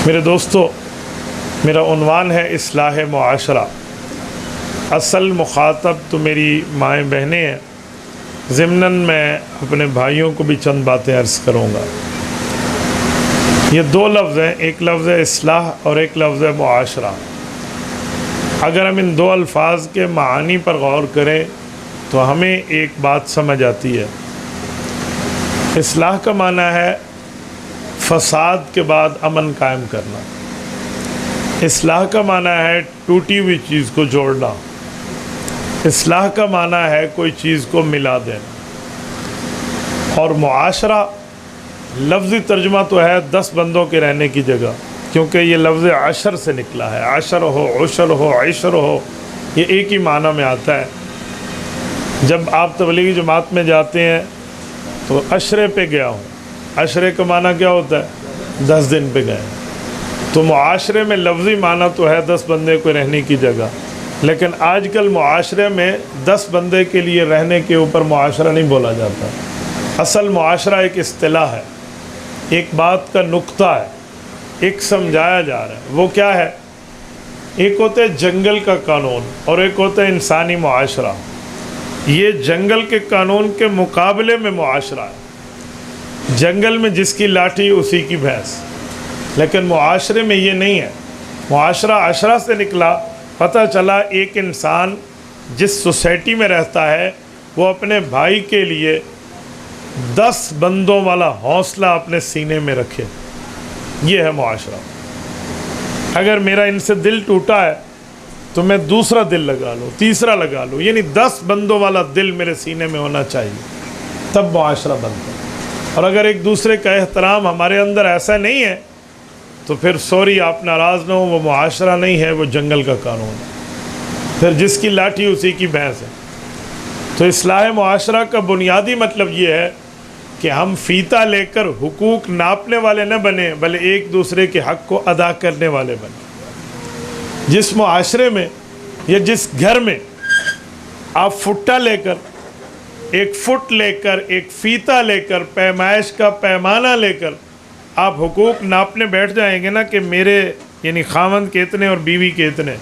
मेरे दोस्तों, मेरा उन्वान है इस्लाह मुआशरा। असल मुखातब तो मेरी माएँ बहनें हैं। ज़िम्नन मैं अपने भाइयों को भी चंद बातें अर्ज़ करूँगा। ये दो लफ्ज़ हैं, एक लफ्ज़ है इस्लाह और एक लफ्ज़ है मुआशरा। अगर हम इन दो अल्फाज के मानी पर गौर करें तो हमें एक बात समझ आती है। इस्लाह का माना है फसाद के बाद अमन कायम करना। इस्लाह का माना है टूटी हुई चीज़ को जोड़ना। इस्लाह का माना है कोई चीज़ को मिला देना। और मुआशरा लफ्ज़ी तर्जुमा तो है 10 बंदों के रहने की जगह, क्योंकि ये लफ्ज़ अशर से निकला है। अशर हो, उशर हो, इशर हो, ये एक ही माना में आता है। जब आप तबलीगी जमात में जाते हैं तो अशरे पे गया हूँ, अशरे का माना क्या होता है? 10 दिन पे गए। तो मुआशरे में लफ्ज़ी माना तो है 10 बंदे को रहने की जगह, लेकिन आजकल मुआशरे में 10 बंदे के लिए रहने के ऊपर मुआशरा नहीं बोला जाता। असल मुआशरा एक इस्तिलाह है, एक बात का नुक्ता है, एक समझाया जा रहा है। वो क्या है? एक होता है जंगल का कानून और एक होता है इंसानी मुआशरा। ये जंगल के कानून के मुकाबले में मुआशरा है। जंगल में जिसकी लाठी उसी की भैंस, लेकिन मुआशरे में ये नहीं है। मुआशरा अशरा से निकला। पता चला एक इंसान जिस सोसाइटी में रहता है वो अपने भाई के लिए 10 बंदों वाला हौसला अपने सीने में रखे। ये है मुआशरा। अगर मेरा इनसे दिल टूटा है तो मैं दूसरा दिल लगा लूँ, तीसरा लगा लूँ, यानी 10 बंदों वाला दिल मेरे सीने में होना चाहिए, तब मुआशरा बनता है। और अगर एक दूसरे का एहतराम हमारे अंदर ऐसा नहीं है तो फिर सॉरी, आप नाराज़ ना हो, वो मुआशरा नहीं है, वो जंगल का कानून है। फिर जिसकी लाठी उसी की भैंस है। तो इस्लाह मुआशरा का बुनियादी मतलब ये है कि हम फ़ीता लेकर हुकूक नापने वाले न बने, बल्कि एक दूसरे के हक़ को अदा करने वाले बने। जिस मुआशरे में या जिस घर में आप फुट्टा लेकर, एक फुट लेकर, एक फ़ीता लेकर, पैमाइश का पैमाना लेकर आप हुकूक नापने बैठ जाएंगे ना कि मेरे यानी खावंद के इतने और बीवी के इतने,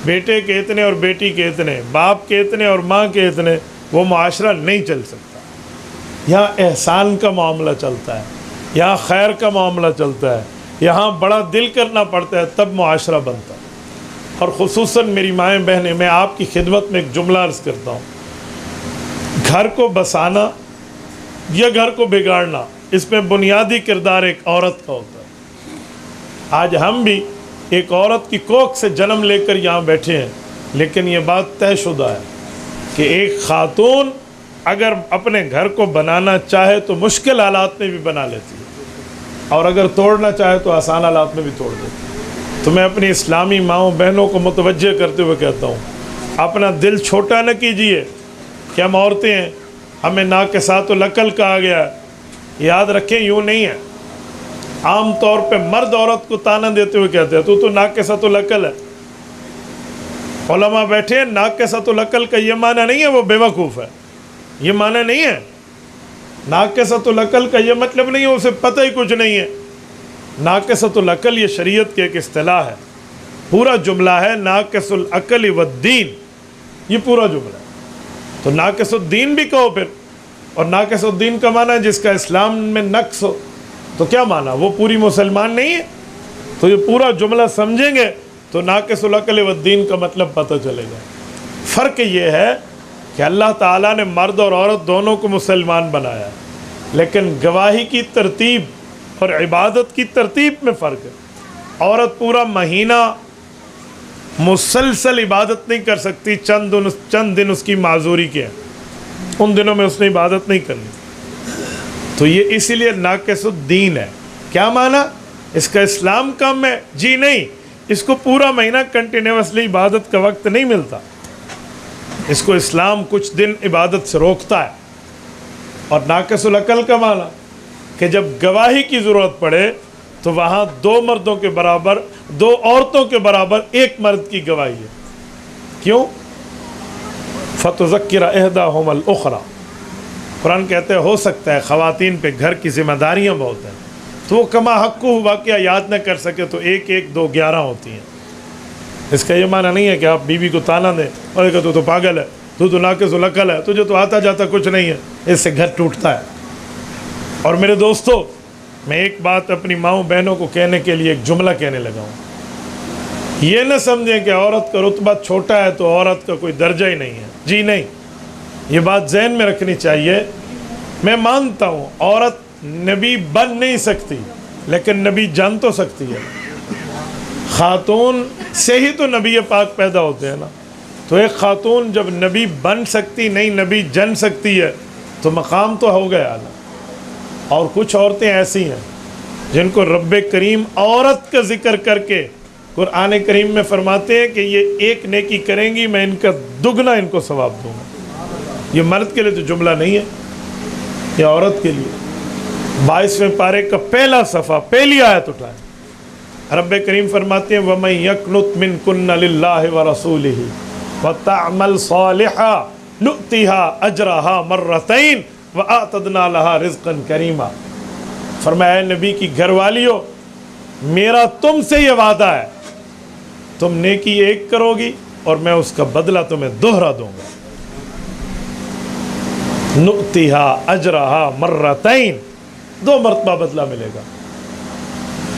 बेटे के इतने और बेटी के इतने, बाप के इतने और माँ के इतने, वो मुआशरा नहीं चल सकता। यहाँ एहसान का मामला चलता है, यहाँ खैर का मामला चलता है, यहाँ बड़ा दिल करना पड़ता है, तब मुआशरा बनता है। और ख़ुसूसन मेरी माएँ बहनें, मैं आपकी खिदमत में एक जुमला अर्ज़ करता हूँ। घर को बसाना या घर को बिगाड़ना, इसमें बुनियादी किरदार एक औरत का होता है। आज हम भी एक औरत की कोख से जन्म लेकर यहाँ बैठे हैं, लेकिन ये बात तयशुदा है कि एक ख़ातून अगर अपने घर को बनाना चाहे तो मुश्किल हालात में भी बना लेती है, और अगर तोड़ना चाहे तो आसान हालात में भी तोड़ देती है। तो मैं अपनी इस्लामी माँओं बहनों को मुतवज्जे करते हुए कहता हूँ, अपना दिल छोटा न कीजिए कि हम औरतें हैं, हमें नाक के साथ तो लकल कहा गया है। याद रखें, यूँ नहीं है। आम तौर पे मर्द औरत को ताना देते हुए कहते हैं तू तो नाक के साथ तो लकल है। उलमा बैठे, नाक के साथ तो लकल का ये माना नहीं है वो बेवकूफ़ है, ये माना नहीं है। नाक के साथ तो लकल का ये मतलब नहीं है उसे पता ही कुछ नहीं है। नाक के साथ तो लकल ये शरीयत की एक इस्तिलाह है, पूरा जुमला है नाक़िसुल अक़ल वद्दीन, ये पूरा जुमला है। तो नाक़िसुद्दीन भी कहो फिर, और नाक़िसुद्दीन का माना है जिसका इस्लाम में नक्स हो, तो क्या माना? वो पूरी मुसलमान नहीं है। तो ये पूरा जुमला समझेंगे तो नाक़िसुल अक़ल वद्दीन का मतलब पता चलेगा। फ़र्क ये है कि अल्लाह ताला ने मर्द और औरत दोनों को मुसलमान बनाया, लेकिन गवाही की तरतीब और इबादत की तरतीब में फ़र्क है। औरत पूरा महीना मुसलसल इबादत नहीं कर सकती, चंद दिन उसकी माजूरी के हैं, उन दिनों में उसने इबादत नहीं करनी। तो ये इसीलिए नाक़िसुद्दीन है। क्या माना? इसका इस्लाम कम है? जी नहीं, इसको पूरा महीना कंटिन्यूसली इबादत का वक्त नहीं मिलता, इसको इस्लाम कुछ दिन इबादत से रोकता है। और नाक़िसुल अक़ल का माना कि जब गवाही की ज़रूरत पड़े तो वहाँ 2 मर्दों के बराबर, 2 औरतों के बराबर 1 मर्द की गवाही है। क्यों? फ़तुज़क्किर इहदाहुमुल उख़रा। कुरान कहते हैं हो सकता है ख़वातीन पे घर की ज़िम्मेदारियाँ बहुत हैं, तो वो कमा हक़्क़ुहु वाक़या याद न कर सके तो 1 1 2 11 होती हैं। इसका ये माना नहीं है कि आप बीवी को ताना दें और कहते तो पागल है, तू तो नाक़िस व लक़ल है, तुझे तो आता जाता कुछ नहीं है। इससे घर टूटता है। और मेरे दोस्तों, मैं एक बात अपनी माँओं बहनों को कहने के लिए एक जुमला कहने लगा हूँ। ये न समझें कि औरत का रुतबा छोटा है तो औरत का कोई दर्जा ही नहीं है। जी नहीं, ये बात ज़हन में रखनी चाहिए। मैं मानता हूँ औरत नबी बन नहीं सकती, लेकिन नबी जान तो सकती है। ख़ातून से ही तो नबी पाक पैदा होते हैं ना। तो एक ख़ातून जब नबी बन सकती नहीं, नबी जन सकती है, तो मकाम तो हो गया ना। और कुछ औरतें ऐसी हैं जिनको रब्बे करीम औरत का जिक्र करके कुरान करीम में फरमाते हैं कि ये एक नेकी करेंगी, मैं इनका दुगना इनको सवाब दूँगा। ये मर्द के लिए तो जुमला नहीं है, ये औरत के लिए। 22वें पारे का पहला सफ़ा, पहली आयत उठाएं। रब्बे करीम फरमाते हैं वमन यक़नुत मिनकुन्ना लिल्लाहि व रसूलिही व तअमल सालिहा नुअतिहा अजरहा मर्रतैन व अअतदना लहा रिज़्क़न करीमा। फरमाया नबी की घरवालियों, मेरा तुमसे ये वादा है, तुम नेकी एक करोगी और मैं उसका बदला तुम्हें दोहरा दूंगा। नुअतिहा अजरहा मर्रतैन, 2 मरतबा बदला मिलेगा।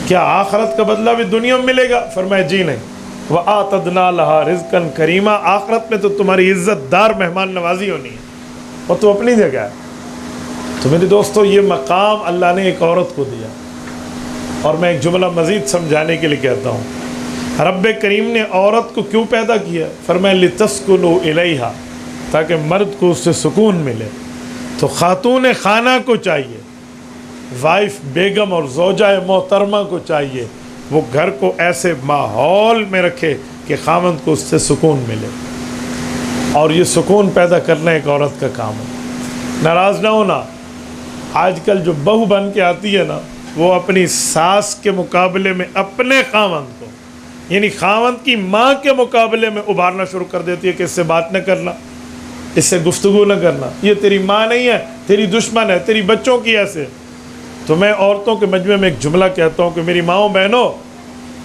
क्या आखरत का बदला भी दुनिया में मिलेगा? फरमाया जी नहीं। व आतदना लहा रिज़्क़न करीमा, आखरत में तो तुम्हारी इज़्ज़तदार मेहमान नवाजी होनी है, और तो अपनी जगह है। तो मेरे दोस्तों, ये मकाम अल्लाह ने एक औरत को दिया। और मैं एक जुमला मज़ीद समझाने के लिए कहता हूँ। रब्बे करीम ने औरत को क्यों पैदा किया? फरमाया लितस्कुनु इलैहा, ताकि मर्द को उससे सुकून मिले। तो खातून खाना को चाहिए, वाइफ बेगम और ज़ौजाए मोहतरमा को चाहिए वो घर को ऐसे माहौल में रखे कि खामद को उससे सुकून मिले। और ये सुकून पैदा करना एक औरत का काम है। नाराज़ ना होना, आजकल जो बहू बन के आती है ना, वो अपनी सास के मुकाबले में अपने खामद को, यानी खामद की माँ के मुकाबले में उभारना शुरू कर देती है कि इससे बात न करना, इससे गुफ्तगू न करना, ये तेरी माँ नहीं है, तेरी दुश्मन है, तेरी बच्चों की ऐसे। तो मैं औरतों के मजमे में एक जुमला कहता हूँ कि मेरी माँओं बहनों,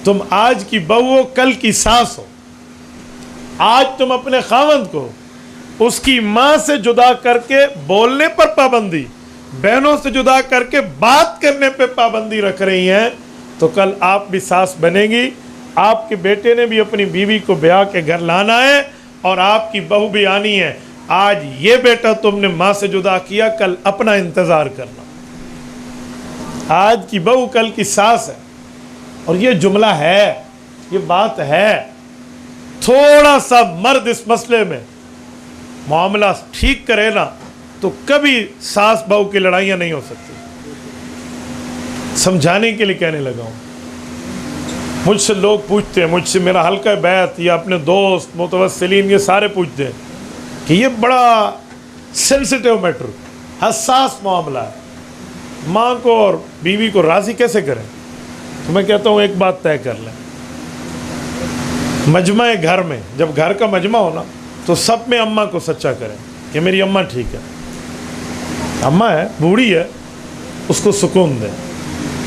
तुम आज की बहू हो, कल की सास हो। आज तुम अपने खामद को उसकी माँ से जुदा करके बोलने पर पाबंदी, बहनों से जुदा करके बात करने पे पाबंदी रख रही हैं, तो कल आप भी सास बनेगी। आपके बेटे ने भी अपनी बीवी को ब्याह के घर लाना है और आपकी बहू भी आनी है। आज ये बेटा तुमने माँ से जुदा किया, कल अपना इंतज़ार करना। आज की बहू कल की सास है। और ये जुमला है, ये बात है। थोड़ा सा मर्द इस मसले में मामला ठीक करे ना, तो कभी सास बहू की लड़ाइयाँ नहीं हो सकती। समझाने के लिए कहने लगा हूँ। मुझसे लोग पूछते हैं, मुझसे मेरा हल्का बैत या अपने दोस्त मुतवस्सिलीन ये सारे पूछते हैं कि ये बड़ा सेंसिटिव मैटर, हसास मामला है, माँ को और बीवी को राज़ी कैसे करें? तो मैं कहता हूँ एक बात तय कर लें। मजमा घर में, जब घर का मजमा हो ना, तो सब में अम्मा को सच्चा करें कि मेरी अम्मा ठीक है, अम्मा है, बूढ़ी है, उसको सुकून दें।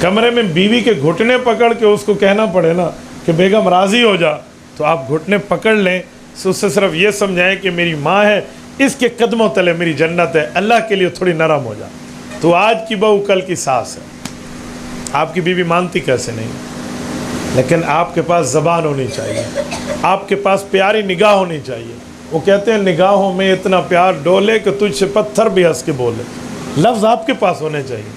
कमरे में बीवी के घुटने पकड़ के उसको कहना पड़े ना कि बेगम राज़ी हो जा, तो आप घुटने पकड़ लें। उससे सिर्फ ये समझाएं कि मेरी माँ है, इसके कदमों तले मेरी जन्नत है, अल्लाह के लिए थोड़ी नरम हो जा। तो आज की बहू कल की सास है। आपकी बीवी मानती कैसे नहीं, लेकिन आपके पास ज़बान होनी चाहिए, आपके पास प्यारी निगाह होनी चाहिए। वो कहते हैं निगाहों में इतना प्यार डोले कि तुझसे पत्थर भी हंस के बोले। लफ्ज़ आपके पास होने चाहिए,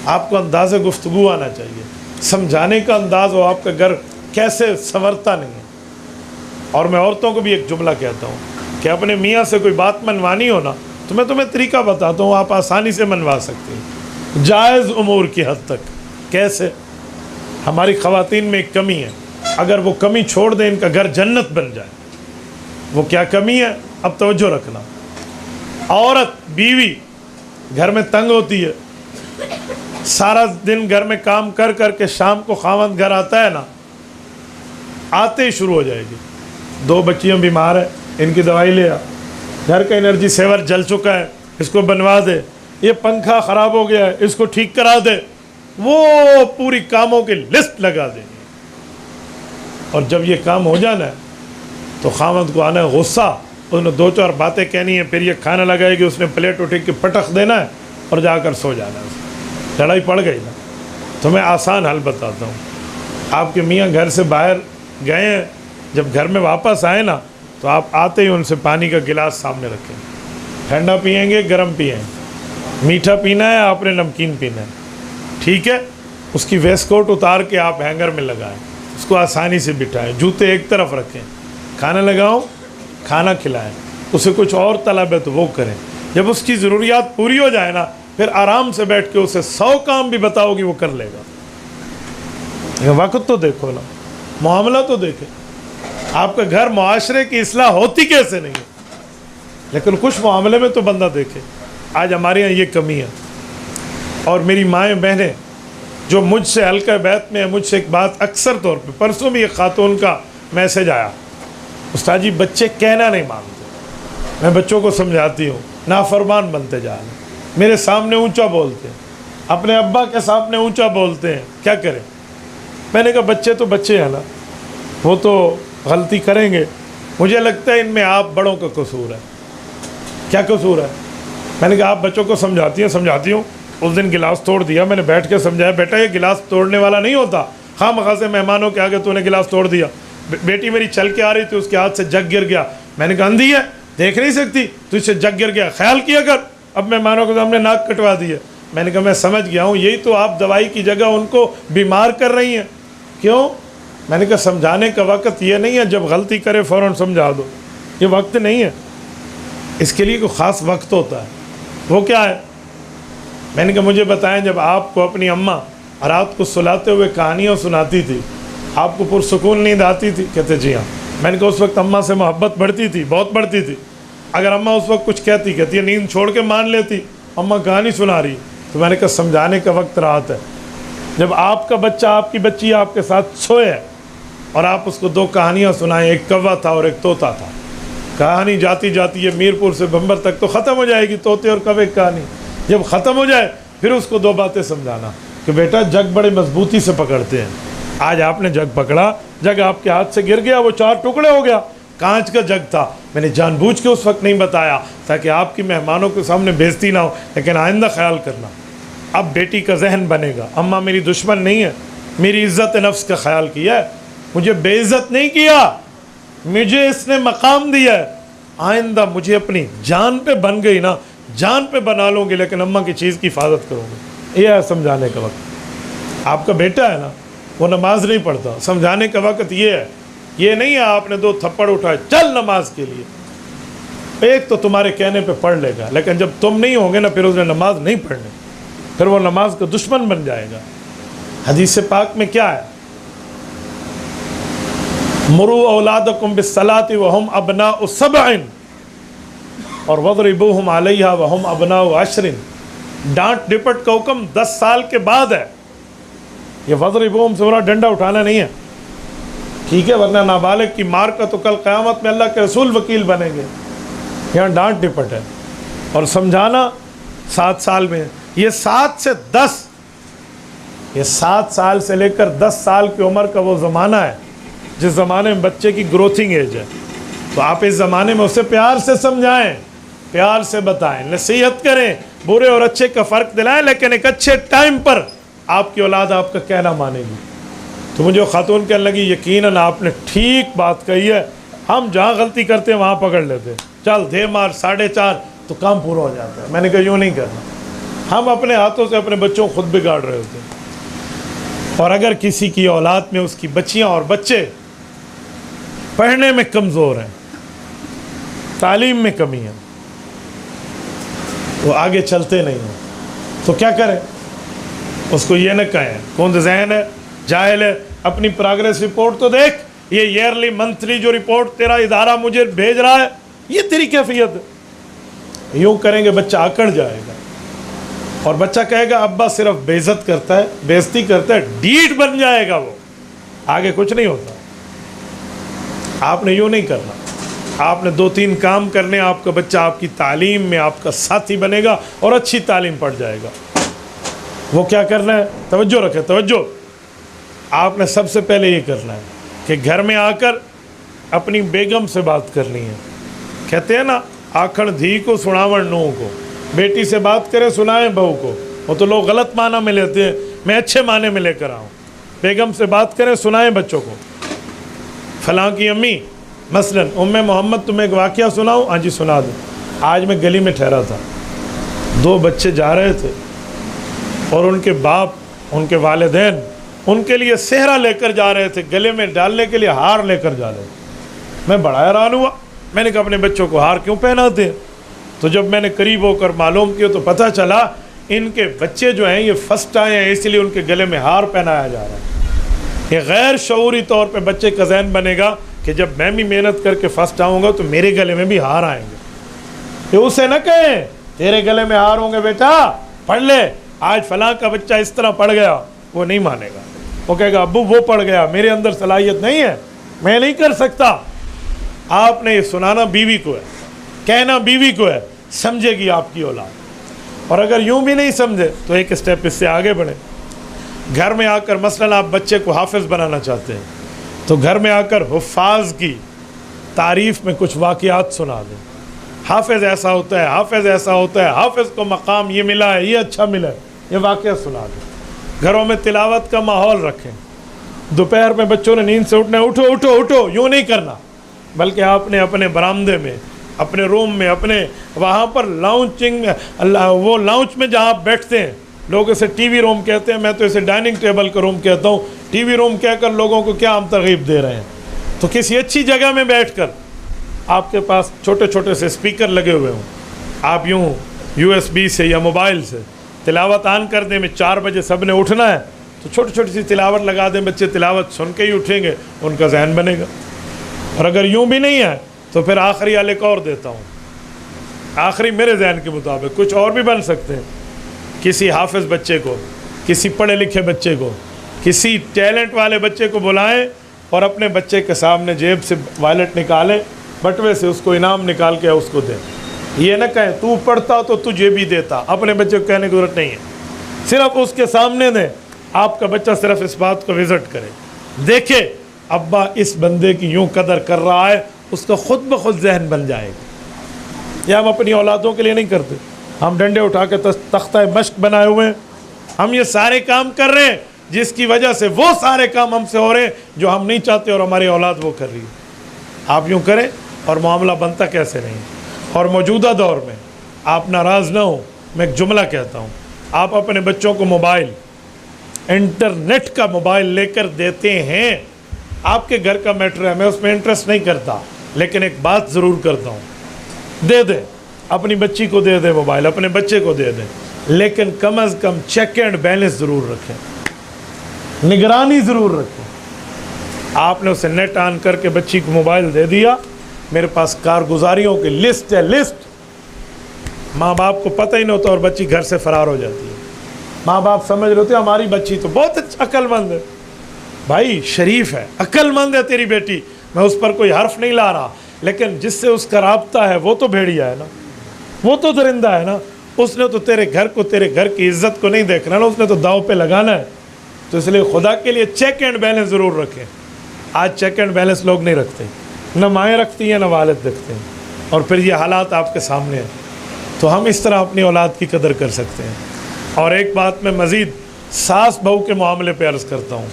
आपको अंदाज़े गुफ्तगू आना चाहिए, समझाने का अंदाज़ हो, आपका घर कैसे संवरता नहीं है। और मैं औरतों को भी एक जुमला कहता हूँ कि अपने मियाँ से कोई बात मनवानी हो ना, तो मैं तुम्हें तरीका बताता हूँ, आप आसानी से मनवा सकते हैं, जायज़ उमूर की हद तक। कैसे? हमारी ख़वातीन में एक कमी है, अगर वो कमी छोड़ दें, इनका घर जन्नत बन जाए। वो क्या कमी है? अब तवज्जो रखना। औरत बीवी घर में तंग होती है, सारा दिन घर में काम कर कर के शाम को खामद घर आता है ना, आते ही शुरू हो जाएगी, 2 बच्चियाँ बीमार है, इनकी दवाई ले आ, घर का एनर्जी सेवर जल चुका है, इसको बनवा दे, ये पंखा ख़राब हो गया है, इसको ठीक करा दे। वो पूरी कामों की लिस्ट लगा देनी। और जब ये काम हो जाना है तो खामद को आना है गुस्सा, उसने 2-4 बातें कहनी है, फिर ये खाना लगाएगी, उसने प्लेट उठा के पटक देना है और जाकर सो जाना है। लड़ाई पड़ गई ना। तो मैं आसान हल बताता हूँ। आपके मियाँ घर से बाहर गए हैं, जब घर में वापस आए ना तो आप आते ही उनसे पानी का गिलास सामने रखें। ठंडा पिएंगे, गर्म पिएंगे, मीठा पीना है आपने, नमकीन पीना है, ठीक है। उसकी वेस्ट कोट उतार के आप हैंगर में लगाएं, उसको आसानी से बिठाएं, जूते एक तरफ रखें, खाना लगाओ, खाना खिलाएं। उसे कुछ और तलब है तो वो करें। जब उसकी ज़रूरियात पूरी हो जाए ना, फिर आराम से बैठ के उसे 100 काम भी बताओगी वो कर लेगा। वक्त तो देखो ना, मामला तो देखे। आपका घर मुआशरे की इस्लाह होती कैसे नहीं है, लेकिन कुछ मामले में तो बंदा देखे। आज हमारे यहाँ ये कमी है। और मेरी माएँ बहनें जो मुझसे हल्का बैत में है, मुझसे एक बात अक्सर तौर पे, परसों भी एक खातून का मैसेज आया, उस्ताद जी बच्चे कहना नहीं मानते, मैं बच्चों को समझाती हूँ, नाफरमान बनते जा रहे, मेरे सामने ऊंचा बोलते हैं, अपने अब्बा के सामने ऊंचा बोलते हैं, क्या करें। मैंने कहा बच्चे तो बच्चे हैं ना, वो तो गलती करेंगे, मुझे लगता है इनमें आप बड़ों का कसूर है। क्या कसूर है? मैंने कहा आप बच्चों को समझाती हूँ। उस दिन गिलास तोड़ दिया, मैंने बैठ के समझाया, बेटा ये गिलास तोड़ने वाला नहीं होता, खामखा से मेहमानों के आगे तूने गिलास तोड़ दिया। बेटी मेरी चल के आ रही थी, उसके हाथ से जग गिर गया। मैंने कहा अंधी है, देख नहीं सकती, तुझसे जग गिर गया, ख्याल किया कर। अब मेहमानों के सामने नाक कटवा दी है। मैंने कहा मैं समझ गया हूँ, यही तो आप दवाई की जगह उनको बीमार कर रही हैं। क्यों? मैंने कहा समझाने का वक्त ये नहीं है जब गलती करे फ़ौरन समझा दो, ये वक्त नहीं है। इसके लिए कोई ख़ास वक्त होता है। वो क्या है? मैंने कहा मुझे बताएं, जब आपको अपनी अम्मा रात को सुलाते हुए कहानियाँ सुनाती थी, आपको पुरसुकून नींद आती थी? कहते जी हाँ। मैंने कहा उस वक्त अम्मा से मोहब्बत बढ़ती थी? बहुत बढ़ती थी। अगर अम्मा उस वक्त कुछ कहती है नींद छोड़ के मान लेती, अम्मा कहानी सुना रही। तो मैंने कहा समझाने का वक्त रात है। जब आपका बच्चा, आपकी बच्ची आपके साथ सोए और आप उसको 2 कहानियाँ सुनाएं, एक कौवा था और एक तोता था, कहानी जाती जाती है मीरपुर से बम्बर तक तो ख़त्म हो जाएगी तोते और कौवे की कहानी। जब ख़त्म हो जाए फिर उसको 2 बातें समझाना कि बेटा जग बड़े मजबूती से पकड़ते हैं, आज आपने जग पकड़ा, जग आपके हाथ से गिर गया, वो 4 टुकड़े हो गया, कांच का जग था। मैंने जानबूझ के उस वक्त नहीं बताया ताकि आपकी मेहमानों के सामने बेइज्जती ना हो, लेकिन आइंदा ख्याल करना। अब बेटी का जहन बनेगा, अम्मा मेरी दुश्मन नहीं है, मेरी इज़्ज़त नफ्स का ख्याल किया है, मुझे बेइज्जत नहीं किया, मुझे इसने मकाम दिया है। आइंदा मुझे अपनी जान पे बन गई ना, जान पे बना लूँगी, लेकिन अम्मा की चीज़ की हिफाजत करूँगी। यह है समझाने का वक्त। आपका बेटा है ना, वो नमाज नहीं पढ़ता, समझाने का वक्त ये है। ये नहीं है आपने 2 थप्पड़ उठाए चल नमाज के लिए, एक तो तुम्हारे कहने पे पढ़ लेगा, लेकिन जब तुम नहीं होंगे ना फिर उसने नमाज नहीं पढ़नी, फिर वो नमाज का दुश्मन बन जाएगा। हदीस पाक में क्या है? मुरू औलादकुम बिस्सलाति वहुम अबनाउ सबइन और वदरिबूहुम अलैहा वहुम अबनाउ अशरिन। डांट डिपट का हुक्म 10 साल के बाद है। ये वदरिबूहुम से बड़ा डंडा उठाना नहीं है, ठीक है, वरना नाबालिग की मार का तो कल क़यामत में अल्लाह के रसूल वकील बनेंगे। यहाँ डांट डिपट है। और समझाना 7 साल में, ये 7 से 10, ये 7 साल से लेकर 10 साल की उम्र का वो ज़माना है जिस ज़माने में बच्चे की ग्रोथिंग एज है। तो आप इस ज़माने में उसे प्यार से समझाएं, प्यार से बताएं, नसीहत करें, बुरे और अच्छे का फ़र्क दिलाएं, लेकिन एक अच्छे टाइम पर आपकी औलाद आपका कहना मानेगी। तो मुझे खातून कहने लगी यकीनन आपने ठीक बात कही है, हम जहाँ गलती करते हैं वहाँ पकड़ लेते हैं, चल दे मार 4.5 तो काम पूरा हो जाता है। मैंने कहा यूँ नहीं करना, हम अपने हाथों से अपने बच्चों को खुद बिगाड़ रहे होते हैं। और अगर किसी की औलाद में उसकी बच्चियाँ और बच्चे पढ़ने में कमज़ोर हैं, तालीम में कमी है, वो आगे चलते नहीं हैं, तो क्या करें? उसको ये न कहें कौन ज़हन है, जाहिल है, अपनी प्रोग्रेस रिपोर्ट तो देख, ये ईयरली मंथली जो रिपोर्ट तेरा इदारा मुझे भेज रहा है, ये तेरी कैफियत है। यूँ करेंगे बच्चा आकड़ जाएगा और बच्चा कहेगा अब्बा सिर्फ बेइज्जत करता है, बेइज्जती करता है, डीठ बन जाएगा वो, आगे कुछ नहीं होता। आपने यूँ नहीं करना, आपने 2-3 काम करने, आपका बच्चा आपकी तालीम में आपका साथी बनेगा और अच्छी तालीम पढ़ जाएगा। वो क्या करना है, तवज्जो रखें, तवज्जो। आपने सबसे पहले ये करना है कि घर में आकर अपनी बेगम से बात करनी है। कहते हैं ना, आखण धी को सुनावण नूह को, बेटी से बात करें सुनाएं बहू को। वो तो लोग गलत माना में लेते हैं, मैं अच्छे माने में लेकर आऊँ। बेगम से बात करें सुनाएं बच्चों को। फलां की अम्मी मसलन उम्मे मोहम्मद तुम्हें एक वाक़या सुनाऊँ? हाँ जी सुना दो। आज मैं गली में ठहरा था, 2 बच्चे जा रहे थे और उनके बाप, उनके वालिदैन उनके लिए सेहरा लेकर जा रहे थे, गले में डालने के लिए हार लेकर जा रहे थे। मैं बड़ा हैरान हुआ, मैंने कहा अपने बच्चों को हार क्यों पहनाते हैं? तो जब मैंने करीब होकर मालूम किया तो पता चला इनके बच्चे जो हैं ये फर्स्ट आए हैं, इसलिए उनके गले में हार पहनाया जा रहा है। ये गैर शऊरी तौर पे बच्चे का ज़हन बनेगा कि जब मैं भी मेहनत करके फर्स्ट आऊँगा तो मेरे गले में भी हार आएंगे। ये उसे न कहें तेरे गले में हार होंगे बेटा, पढ़ ले, आज फलां का बच्चा इस तरह पढ़ गया, वो नहीं मानेगा। वो कहेगा अब्बू वो पढ़ गया, मेरे अंदर सलाहियत नहीं है, मैं नहीं कर सकता। आपने ये सुनाना बीवी को है, कहना बीवी को है, समझेगी आपकी औलाद। और अगर यूं भी नहीं समझे तो एक स्टेप इससे आगे बढ़े। घर में आकर मसलन आप बच्चे को हाफिज़ बनाना चाहते हैं तो घर में आकर हुफ़ाज़ की तारीफ़ में कुछ वाक़यात सुना दें। हाफिज़ ऐसा होता है, हाफिज़ ऐसा होता है, हाफिज़ को मकाम ये मिला है, ये अच्छा मिला है, ये वाक़या सुना दें। घरों में तिलावत का माहौल रखें। दोपहर में बच्चों ने नींद से उठना है, उठो उठो उठो, यूँ नहीं करना, बल्कि आपने अपने बरामदे में, अपने रूम में, अपने वहाँ पर लाउंचिंग, वो लाउंज में जहाँ आप बैठते हैं, लोग इसे टीवी रूम कहते हैं, मैं तो इसे डाइनिंग टेबल का रूम कहता हूँ। टीवी रूम कहकर लोगों को क्या हम तरगीब दे रहे हैं? तो किसी अच्छी जगह में बैठकर आपके पास छोटे छोटे से स्पीकर लगे हुए हों, आप यूँ USB से या मोबाइल से तिलावत ऑन कर दें। में 4 बजे सब ने उठना है तो छोटी छोटी सी तिलावत लगा दें, बच्चे तिलावत सुन के ही उठेंगे, उनका जहन बनेगा। और अगर यूँ भी नहीं है तो फिर आखिरी वाले को और देता हूँ, आखिरी मेरे जहन के मुताबिक कुछ और भी बन सकते हैं। किसी हाफिज़ बच्चे को, किसी पढ़े लिखे बच्चे को, किसी टैलेंट वाले बच्चे को बुलाएं और अपने बच्चे के सामने जेब से वॉलेट निकालें, बटवे से उसको इनाम निकाल के उसको दें। ये न कहें तू पढ़ता तो तुझे भी देता, अपने बच्चे को कहने की ज़रूरत नहीं है, सिर्फ उसके सामने दें। आपका बच्चा सिर्फ इस बात को विज़िट करे, देखे अब्बा इस बंदे की यूँ कदर कर रहा है, उसका ख़ुद ब खुद जहन बन जाएगा। यह हम अपनी औलादों के लिए नहीं करते, हम डंडे उठा के तख्ता मश्क बनाए हुए हैं, हम ये सारे काम कर रहे हैं जिसकी वजह से वो सारे काम हमसे हो रहे हैं जो हम नहीं चाहते और हमारी औलाद वो कर रही है। आप यूँ करें और मामला बनता कैसे नहीं। और मौजूदा दौर में आप नाराज़ ना हो, मैं एक जुमला कहता हूँ, आप अपने बच्चों को मोबाइल, इंटरनेट का मोबाइल लेकर देते हैं, आपके घर का मैटर है, मैं उसमें इंटरेस्ट नहीं करता, लेकिन एक बात ज़रूर करता हूँ, दे दें, अपनी बच्ची को दे दें मोबाइल, अपने बच्चे को दे दें, लेकिन कम अज़ कम चेक एंड बैलेंस ज़रूर रखें, निगरानी ज़रूर रखें। आपने उसे नेट ऑन करके बच्ची को मोबाइल दे दिया, मेरे पास कारगुजारियों की लिस्ट है, लिस्ट। माँ बाप को पता ही नहीं होता और बच्ची घर से फ़रार हो जाती है। माँ बाप समझ रहे होते हमारी बच्ची तो बहुत अक्लमंद है, भाई शरीफ है, अक्लमंद है तेरी बेटी, मैं उस पर कोई हर्फ नहीं ला रहा, लेकिन जिससे उसका राब्ता है वो तो भेड़िया है ना, वो तो दरिंदा है ना, उसने तो तेरे घर को, तेरे घर की इज़्ज़त को नहीं देखना ना, उसने तो दाव पे लगाना है। तो इसलिए खुदा के लिए चेक एंड बैलेंस ज़रूर रखें। आज चेक एंड बैलेंस लोग नहीं रखते, न माएँ रखती हैं न वालिद रखते हैं, और फिर ये हालात आपके सामने हैं। तो हम इस तरह अपनी औलाद की कदर कर सकते हैं। और एक बात मैं मज़ीद सास बहू के मामले पे अर्ज़ करता हूँ।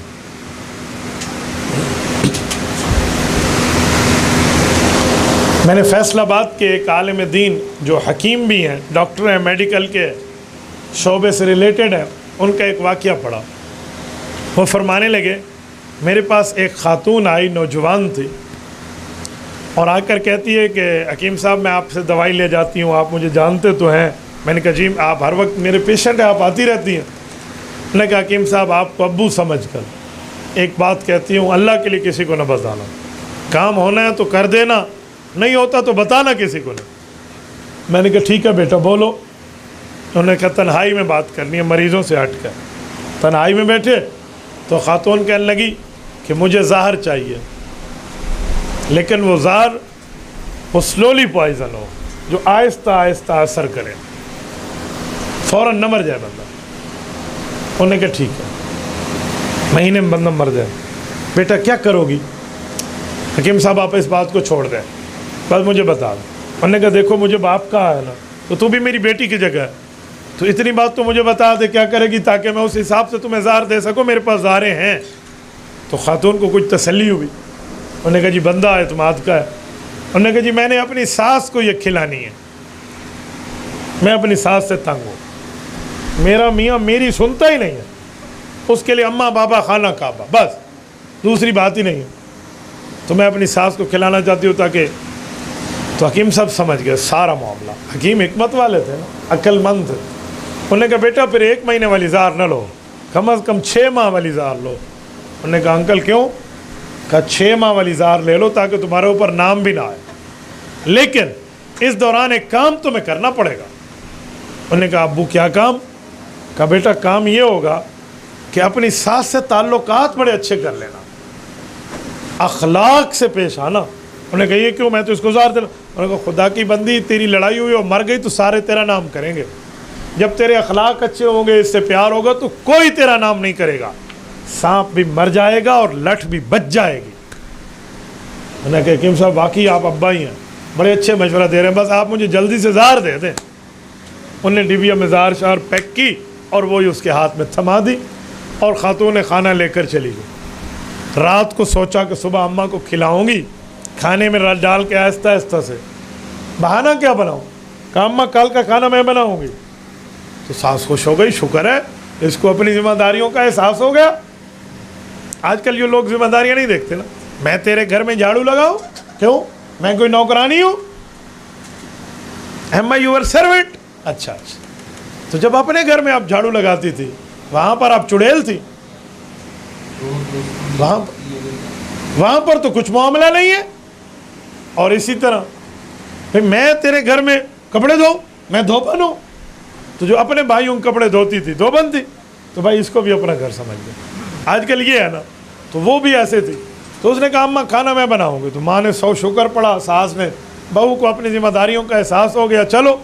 मैंने फैसलाबाद के एक आलिम दीन जो हकीम भी हैं, डॉक्टर हैं, मेडिकल के शोबे से रिलेटेड हैं, उनका एक वाक़या पढ़ा। वो फरमाने लगे, मेरे पास एक ख़ातून आई, नौजवान थी, और आकर कहती है कि हकीम साहब मैं आपसे दवाई ले जाती हूँ, आप मुझे जानते तो हैं। मैंने कहा जी आप हर वक्त मेरे पेशेंट हैं, आप आती रहती हैं। मैंने कहा हकीम साहब आपको अब्बू समझ कर एक बात कहती हूँ, अल्लाह के लिए किसी को न बताना, काम होना है तो कर देना, नहीं होता तो बताना किसी को नहीं। मैंने कहा ठीक है बेटा बोलो। उन्होंने कहा तन्हाई में बात करनी है, मरीज़ों से हट कर। तन्हाई में बैठे तो ख़ातून कहने लगी कि मुझे ज़हर चाहिए, लेकिन वो ज़हर वो स्लोली पॉइज़न हो, जो आहिस्ता आहिस्ता असर करे, फ़ौरन न मर जाए बंदा। उन्होंने कहा ठीक है, महीने में बंदा मर जाए। बेटा क्या करोगी? हकीम साहब आप इस बात को छोड़ दें, बस मुझे बता दो। उन्होंने कहा देखो मुझे बाप कहा है ना, तो तू भी मेरी बेटी की जगह है, तो इतनी बात तो मुझे बता दे क्या करेगी, ताकि मैं उस हिसाब से तुम्हें ज़ार दे सकूँ, मेरे पास ज़ारें हैं। तो खातून को कुछ तसल्ली हुई। उन्होंने कहा जी बंदा है तुम्हारा का है। उन्होंने कहा जी मैंने अपनी सास को ये खिलानी है, मैं अपनी सास से तंग हूँ, मेरा मियाँ मेरी सुनता ही नहीं है, उसके लिए अम्मा बाबा खाना काबा, बस दूसरी बात ही नहीं है, तो मैं अपनी सास को खिलाना चाहती हूँ ताकि। तो हकीम साहब समझ गए सारा मामला। हकीम हिकमत वाले थे ना, अक्लमंद थे। उन्होंने कहा बेटा फिर 1 महीने वाली ज़ार न लो, कम अज़ कम 6 माह वाली ज़ार लो। उन्होंने कहा अंकल क्यों? कहा 6 माह वाली ज़ार ले लो ताकि तुम्हारे ऊपर नाम भी ना आए, लेकिन इस दौरान एक काम तुम्हें करना पड़ेगा। उन्होंने कहा अब्बू क्या काम? कहा बेटा काम ये होगा कि अपनी सास से ताल्लुकात बड़े अच्छे कर लेना, अखलाक से पेश आना। उन्होंने कहा ये क्यों? मैं तो इसको ज़ार देना। उन्होंने कहा खुदा की बंदी तेरी लड़ाई हुई और मर गई तो सारे तेरा नाम करेंगे, जब तेरे अखलाक अच्छे होंगे, इससे प्यार होगा तो कोई तेरा नाम नहीं करेगा, सांप भी मर जाएगा और लठ भी बच जाएगी। उन्होंने कहा हकीम साहब वाकई आप अब्बा ही हैं, बड़े अच्छे मशवरा दे रहे हैं, बस आप मुझे जल्दी से ज़ार दे दें। उन्होंने डिबिया में ज़ार शार पैक की और वही उसके हाथ में थमा दी और ख़ातून ने खाना लेकर चली गई। रात को सोचा कि सुबह अम्मा को खिलाऊंगी, खाने में डाल के आहिस्ता आहिस्ता से। बहाना क्या बनाऊँ? कहा अम्मा कल का खाना मैं बनाऊंगी। तो सास खुश हो गई, शुक्र है इसको अपनी जिम्मेदारियों का एहसास हो गया। आजकल ये लोग जिम्मेदारियां नहीं देखते ना, मैं तेरे घर में झाड़ू लगाऊं, क्यों? मैं कोई नौकरानी हूँ? Am I your servant? अच्छा अच्छा, तो जब अपने घर में आप झाड़ू लगाती थी वहाँ पर आप चुड़ैल थी, वहाँ पर तो कुछ मामला नहीं है। और इसी तरह भाई मैं तेरे घर में कपड़े धो, मैं धोबन हूँ, तो जो अपने भाइयों के कपड़े धोती थी धोबन थी, तो भाई इसको भी अपना घर समझ गया। आजकल ये है ना, तो वो भी ऐसे थी। तो उसने कहा अम्मा खाना मैं बनाऊंगी, तो माँ ने 100 शुक्र पड़ा, सास ने, बहू को अपनी जिम्मेदारियों का एहसास हो गया। चलो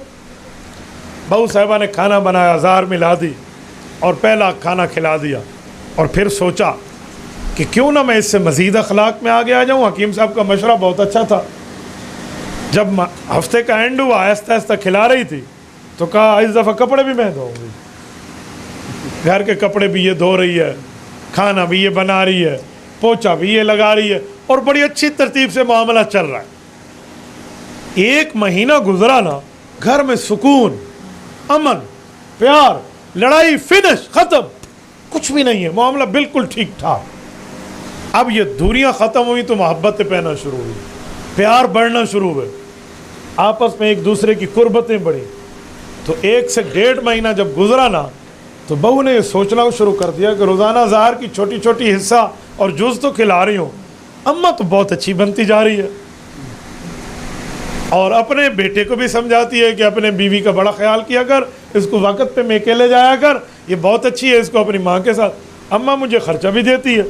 बहू साहिबा ने खाना बनाया, ज़ार मिला दी और पहला खाना खिला दिया। और फिर सोचा कि क्यों ना मैं इससे मज़ीद अखलाक में आगे आ जाऊँ। हकीम साहब का मशवरा बहुत अच्छा था। जब हफ्ते का एंड हुआ, आहिस्ता आहिस्ता खिला रही थी, तो कहा इस दफ़ा कपड़े भी मैं धोऊंगी, घर के कपड़े भी ये धो रही है, खाना भी ये बना रही है, पोछा भी ये लगा रही है, और बड़ी अच्छी तरतीब से मामला चल रहा है। 1 महीना गुजरा ना, घर में सुकून, अमन, प्यार, लड़ाई फिनिश, ख़त्म, कुछ भी नहीं है, मामला बिल्कुल ठीक ठाक। अब ये दूरियां ख़त्म हुई तो मोहब्बतें पैना शुरू हुई, प्यार बढ़ना शुरू हुए, आपस में एक दूसरे की कुर्बतें बढ़ी। तो 1 से 1.5 महीना जब गुजरा ना, तो बहू ने ये सोचना शुरू कर दिया कि रोज़ाना ज़ाहर की छोटी छोटी हिस्सा और जुज़ तो खिला रही हूँ, अम्मा तो बहुत अच्छी बनती जा रही है। और अपने बेटे को भी समझाती है कि अपने बीवी का बड़ा ख्याल किया कर, इसको वक्त पे मेके ले जाया कर, ये बहुत अच्छी है, इसको अपनी माँ के साथ। अम्मा मुझे ख़र्चा भी देती है,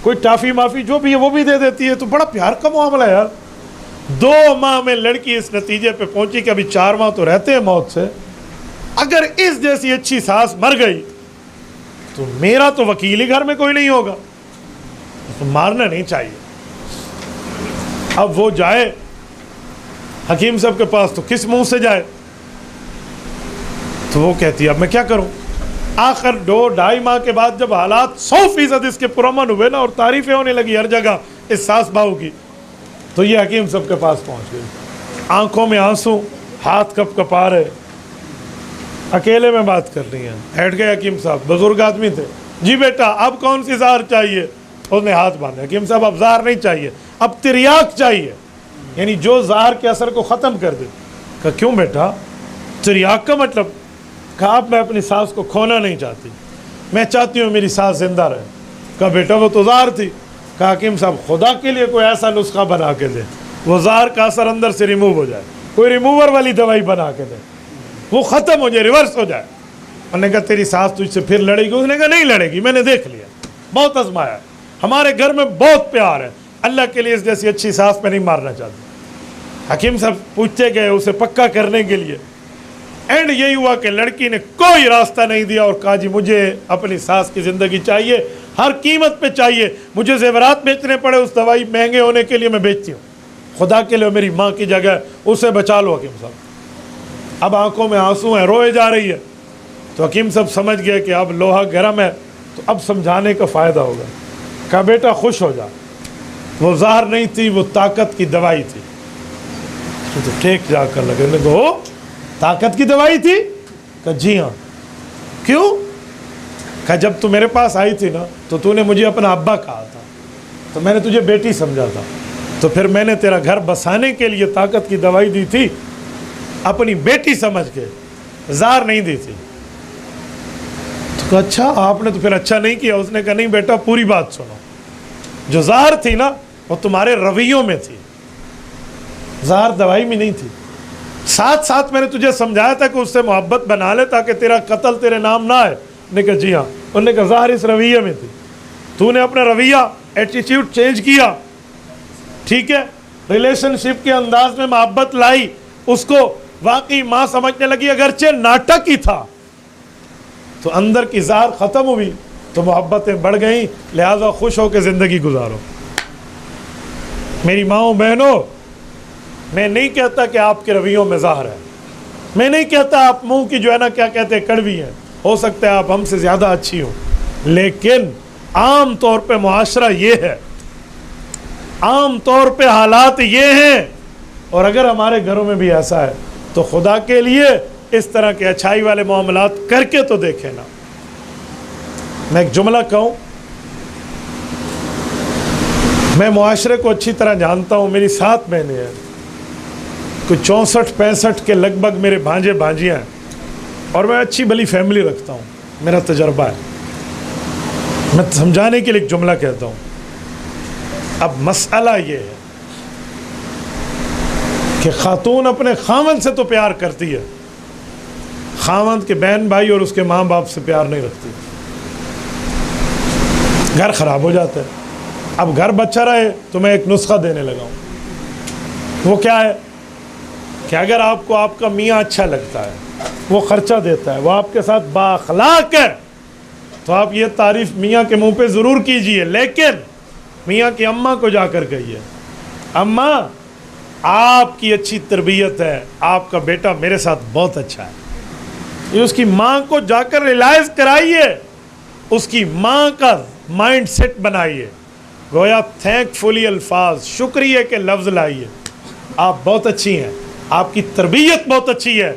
कोई टाफ़ी माफ़ी जो भी है वो भी दे देती है, तो बड़ा प्यार का मामला है यार। 2 माह में लड़की इस नतीजे पे पहुंची कि अभी 4 माह तो रहते हैं मौत से, अगर इस जैसी अच्छी सास मर गई तो मेरा तो वकील ही घर में कोई नहीं होगा, तो मारना नहीं चाहिए। अब वो जाए हकीम साहब के पास तो किस मुंह से जाए? तो वो कहती है अब मैं क्या करूं। आखिर 2-2.5 माह के बाद जब हालात 100% इसके पुरअमन हुए ना और तारीफें होने लगी हर जगह इस सास बहू की, तो ये हकीम साहब के पास पहुंच गई, आंखों में आंसू, हाथ कप कपा रहे, अकेले में बात कर रही हैं। बैठ गए हकीम साहब, बुजुर्ग आदमी थे। जी बेटा अब कौन सी ज़ार चाहिए? उसने हाथ बांधे। हकीम साहब अब ज़ार नहीं चाहिए, अब तिरियाक चाहिए, यानी जो ज़ार के असर को ख़त्म कर दे। कहा क्यों बेटा? तिरियाक का मतलब? कहा अब मैं अपनी सास को खोना नहीं चाहती, मैं चाहती हूँ मेरी सास जिंदा रहे। कहा बेटा वो तो ज़ार थी। कहा हकीम साहब खुदा के लिए कोई ऐसा नुस्खा बना के दे, वो ज़ार का असर अंदर से रिमूव हो जाए, कोई रिमूवर वाली दवाई बना के दे, वो ख़त्म हो जाए, रिवर्स हो जाए। उन्होंने कहा तेरी सास तुझसे फिर लड़ेगी? उसने कहा नहीं लड़ेगी, मैंने देख लिया, बहुत आजमाया, हमारे घर में बहुत प्यार है, अल्लाह के लिए इस जैसी अच्छी सास मैं नहीं मारना चाहती। हकीम साहब पूछते गए उसे पक्का करने के लिए, एंड यही हुआ कि लड़की ने कोई रास्ता नहीं दिया और कहा जी मुझे अपनी सास की ज़िंदगी चाहिए, हर कीमत पे चाहिए, मुझे ज़ेवरात बेचने पड़े उस दवाई महंगे होने के लिए मैं बेचती हूँ, खुदा के लिए मेरी माँ की जगह, उसे बचा लो हकीम साहब। अब आंखों में आंसू हैं, रोए जा रही है। तो हकीम साहब समझ गए कि अब लोहा गर्म है, तो अब समझाने का फ़ायदा होगा। कहा बेटा खुश हो जा, वो ज़हर नहीं थी, वो ताकत की दवाई थी। तो टेक जाकर लगे, देखो ताकत की दवाई थी? कहा जी हाँ। क्यों? कहा जब तू मेरे पास आई थी ना, तो तूने मुझे अपना अब्बा कहा था, तो मैंने तुझे बेटी समझा था, तो फिर मैंने तेरा घर बसाने के लिए ताकत की दवाई दी थी, अपनी बेटी समझ के, ज़हर नहीं दी थी। तो कहा अच्छा, आपने तो फिर अच्छा नहीं किया। उसने कहा नहीं बेटा, पूरी बात सुनो, जो ज़हर थी ना वो तुम्हारे रवैयों में थी, ज़हर दवाई में नहीं थी। साथ साथ मैंने तुझे समझाया था कि उससे मोहब्बत बना ले ताकि तेरा कत्ल तेरे नाम ना आए। ने कहा जी हाँ। उन्होंने कहा ज़हर इस रवैये में थी, तूने अपना रवैया, एटीट्यूड चेंज किया, ठीक है, रिलेशनशिप के अंदाज में मोहब्बत लाई, उसको वाकई माँ समझने लगी, अगरचे नाटक ही था, तो अंदर की ज़हर ख़त्म हुई तो मोहब्बतें बढ़ गई। लिहाजा खुश होकर ज़िंदगी गुजारो। मेरी माँओं बहनों, मैं नहीं कहता कि आपके रवैयों में ज़हर है, मैं नहीं कहता आप मुंह की जो है ना क्या कहते हैं कड़वी है, हो सकता है आप हमसे ज़्यादा अच्छी हो, लेकिन आम तौर पे मुआशरा ये है, आम तौर पे हालात ये हैं। और अगर हमारे घरों में भी ऐसा है तो खुदा के लिए इस तरह के अच्छाई वाले मामलात करके तो देखें ना। मैं एक जुमला कहूँ, मैं मुआशरे को अच्छी तरह जानता हूँ, मेरी 7 बहनें हैं, कुछ 64-65 के लगभग मेरे भांजे भांजियाँ हैं, और मैं अच्छी भली फैमिली रखता हूँ, मेरा तजर्बा है। मैं समझाने के लिए एक जुमला कहता हूँ। अब मसला ये है कि खातून अपने खामन से तो प्यार करती है, खामन के बहन भाई और उसके माँ बाप से प्यार नहीं रखती, घर खराब हो जाता है। अब घर बच्चा रहे तो मैं एक नुस्खा देने लगा हूँ, वो क्या है कि अगर आपको आपका मियाँ अच्छा लगता है, वो ख़र्चा देता है, वो आपके साथ बाअखलाक है, तो आप ये तारीफ़ मियाँ के मुंह पे ज़रूर कीजिए, लेकिन मियाँ की अम्मा को जाकर कहिए, अम्मा आपकी अच्छी तरबियत है, आपका बेटा मेरे साथ बहुत अच्छा है। ये उसकी माँ को जाकर रियलाइज़ कराइए, उसकी माँ का माइंड सेट बनाइए, गोया थैंकफुली अल्फाज, शुक्रिया के लफ्ज़ लाइए, आप बहुत अच्छी हैं, आपकी तरबियत बहुत अच्छी है,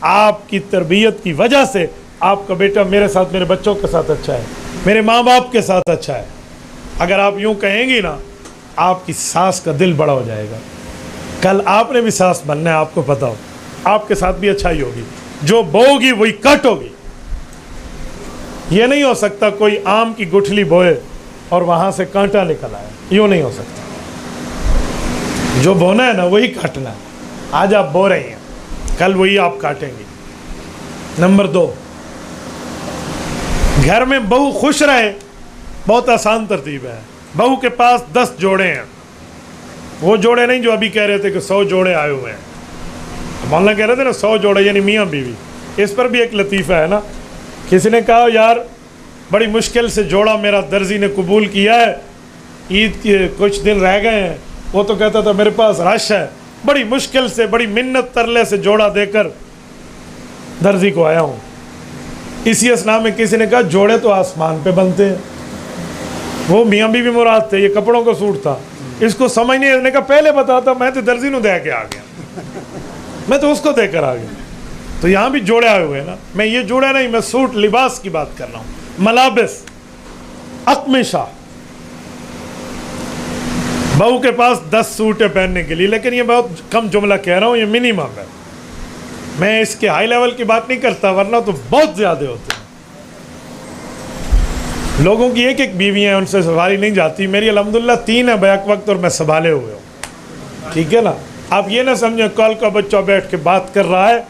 आपकी तरबियत की वजह से आपका बेटा मेरे साथ, मेरे बच्चों के साथ अच्छा है, मेरे माँ बाप के साथ अच्छा है। अगर आप यूँ कहेंगी ना, आपकी सास का दिल बड़ा हो जाएगा। कल आपने भी सास बनना है, आपको पता हो, आपके साथ भी अच्छाई होगी, जो बोगी वही काटोगी। ये नहीं हो सकता कोई आम की गुठली बोए और वहाँ से कांटा निकल आए, यूँ नहीं हो सकता। जो बोना है ना वही काटना है। आज आप बो रही हैं, कल वही आप काटेंगे। नंबर 2, घर में बहू खुश रहे, बहुत आसान तरतीब है। बहू के पास 10 जोड़े हैं, वो जोड़े नहीं जो अभी कह रहे थे कि 100 जोड़े आए हुए हैं, मौलाना कह रहे थे ना 100 जोड़े यानी मियाँ बीवी। इस पर भी एक लतीफ़ा है ना, किसी ने कहा यार बड़ी मुश्किल से जोड़ा मेरा दर्जी ने कबूल किया है, ईद के कुछ दिन रह गए हैं, वो तो कहता था मेरे पास रश है, बड़ी मुश्किल से बड़ी मिन्नत तरले से जोड़ा देकर दर्जी को आया हूँ। इसी असना में किसी ने कहा जोड़े तो आसमान पे बनते हैं, वो मियाँ बीवी मुराद थे, ये कपड़ों का सूट था, इसको समझ नहीं आने का पहले बताता, मैं तो दर्जी ਨੂੰ दे के आ गया, मैं तो उसको देकर आ गया। तो यहाँ भी जोड़े आए हुए हैं ना, मैं ये जोड़ा नहीं, मैं सूट लिबास की बात कर रहा हूँ, मलाबिस अकमिशा। बहू के पास 10 सूट है पहनने के लिए, लेकिन ये बहुत कम जुमला कह रहा हूँ, ये मिनिमम है, मैं इसके हाई लेवल की बात नहीं करता, वरना तो बहुत ज़्यादा होते हैं। लोगों की एक एक बीवी है, उनसे सवारी नहीं जाती, मेरी अल्हम्दुलिल्लाह 3 है बैक वक्त और मैं संभाले हुए हूँ, ठीक है ना। आप ये ना समझें कल का बच्चा बैठ के बात कर रहा है,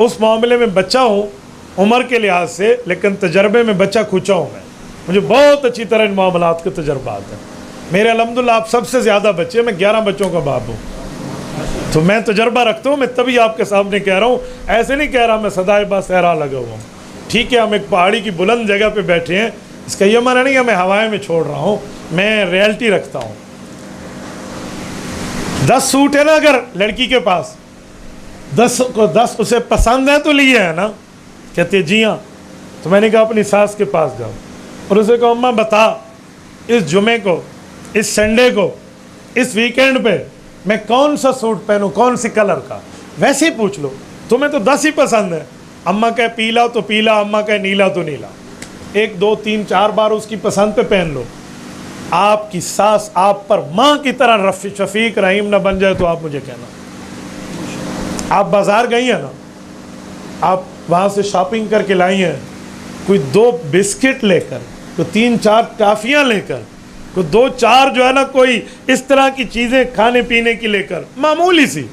उस मामले में बच्चा हूँ उम्र के लिहाज से, लेकिन तजर्बे में बच्चा खुचा हूँ मैं, मुझे बहुत अच्छी तरह इन मामलात के तजर्बात हैं। मेरे अल्हम्दुलिल्लाह आप सबसे ज़्यादा बच्चे, मैं 11 बच्चों का बाप हूँ, तो मैं तजर्बा रखता हूँ, मैं तभी आपके सामने कह रहा हूँ, ऐसे नहीं कह रहा मैं सदाए बासहरा लगा हुआ हूँ। ठीक है, हम एक पहाड़ी की बुलंद जगह पे बैठे हैं, इसका ये माना नहीं है मैं हवाएं में छोड़ रहा हूँ, मैं रियलिटी रखता हूँ। 10 सूट है ना अगर लड़की के पास, 10 को 10 उसे पसंद है तो लिए है ना, कहते जी हाँ। तो मैंने कहा अपनी सास के पास जाओ और उसे कहो अम्मा बता इस जुमे को, इस संडे को, इस वीकेंड पे मैं कौन सा सूट पहनूं, कौन सी कलर का। वैसे ही पूछ लो, तुम्हें तो 10 ही पसंद है। अम्मा कहे पीला तो पीला, अम्मा कहे नीला तो नीला, 1 2 3 4 बार उसकी पसंद पे पहन लो। आपकी सास आप पर माँ की तरह शफीक रहीम ना बन जाए तो आप मुझे कहना। आप बाजार गई हैं ना, आप वहाँ से शॉपिंग करके लाई हैं, कोई 2 बिस्किट लेकर, कोई 3 4 टाफियाँ लेकर, कोई 2 4 जो है ना कोई इस तरह की चीज़ें खाने पीने की लेकर, मामूली सी,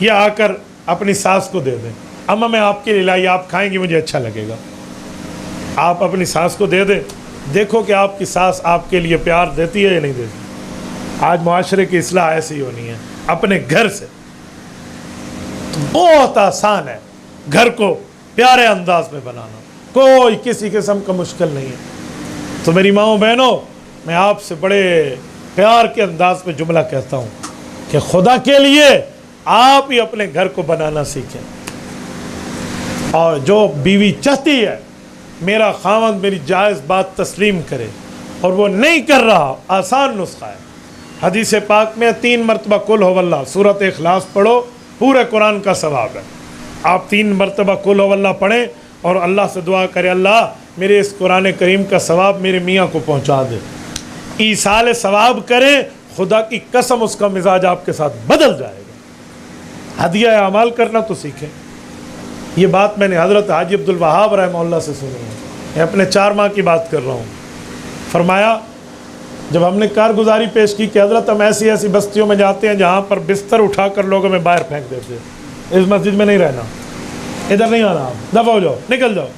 ये आकर अपनी सास को दे दें, अम्मा मैं आपके लिए लाई, आप खाएंगी मुझे अच्छा लगेगा। आप अपनी सास को दे दें, देखो कि आपकी सास आपके लिए प्यार देती है या नहीं देती। आज मुआशरे की इस्लाह ऐसी होनी है अपने घर से। तो बहुत आसान है घर को प्यारे अंदाज में बनाना, कोई किसी किस्म का मुश्किल नहीं है। तो मेरी माओ बहनों, मैं आपसे बड़े प्यार के अंदाज में जुमला कहता हूँ कि खुदा के लिए आप ही अपने घर को बनाना सीखें। और जो बीवी चाहती है मेरा खावंद मेरी जायज़ बात तस्लीम करे और वो नहीं कर रहा, आसान नुस्खा है। हदीस पाक में 3 मरतबा कुल हुवल्लाह सूरत इखलास पढ़ो, पूरे कुरान का सवाब है। आप 3 मरतबा कुल हुवल्लाह पढ़ें और अल्लाह से दुआ करें, अल्लाह मेरे इस कुरान करीम का सवाब मेरे मियाँ को पहुँचा दे। ईसाल सवाब करें, खुदा की कसम उसका मिजाज आपके साथ बदल जाएगा। हदिया अमाल करना तो सीखें। ये बात मैंने हज़रत हाजी अब्दुल वहाब रहमहुल्लाह से सुनी है। मैं अपने 4 माह की बात कर रहा हूँ। फरमाया जब हमने कारगुजारी पेश की कि हज़रत हम ऐसी ऐसी बस्तियों में जाते हैं जहाँ पर बिस्तर उठाकर लोगों में बाहर फेंक देते हैं, इस मस्जिद में नहीं रहना, इधर नहीं आना, आप दफ़ा हो जाओ, निकल जाओ।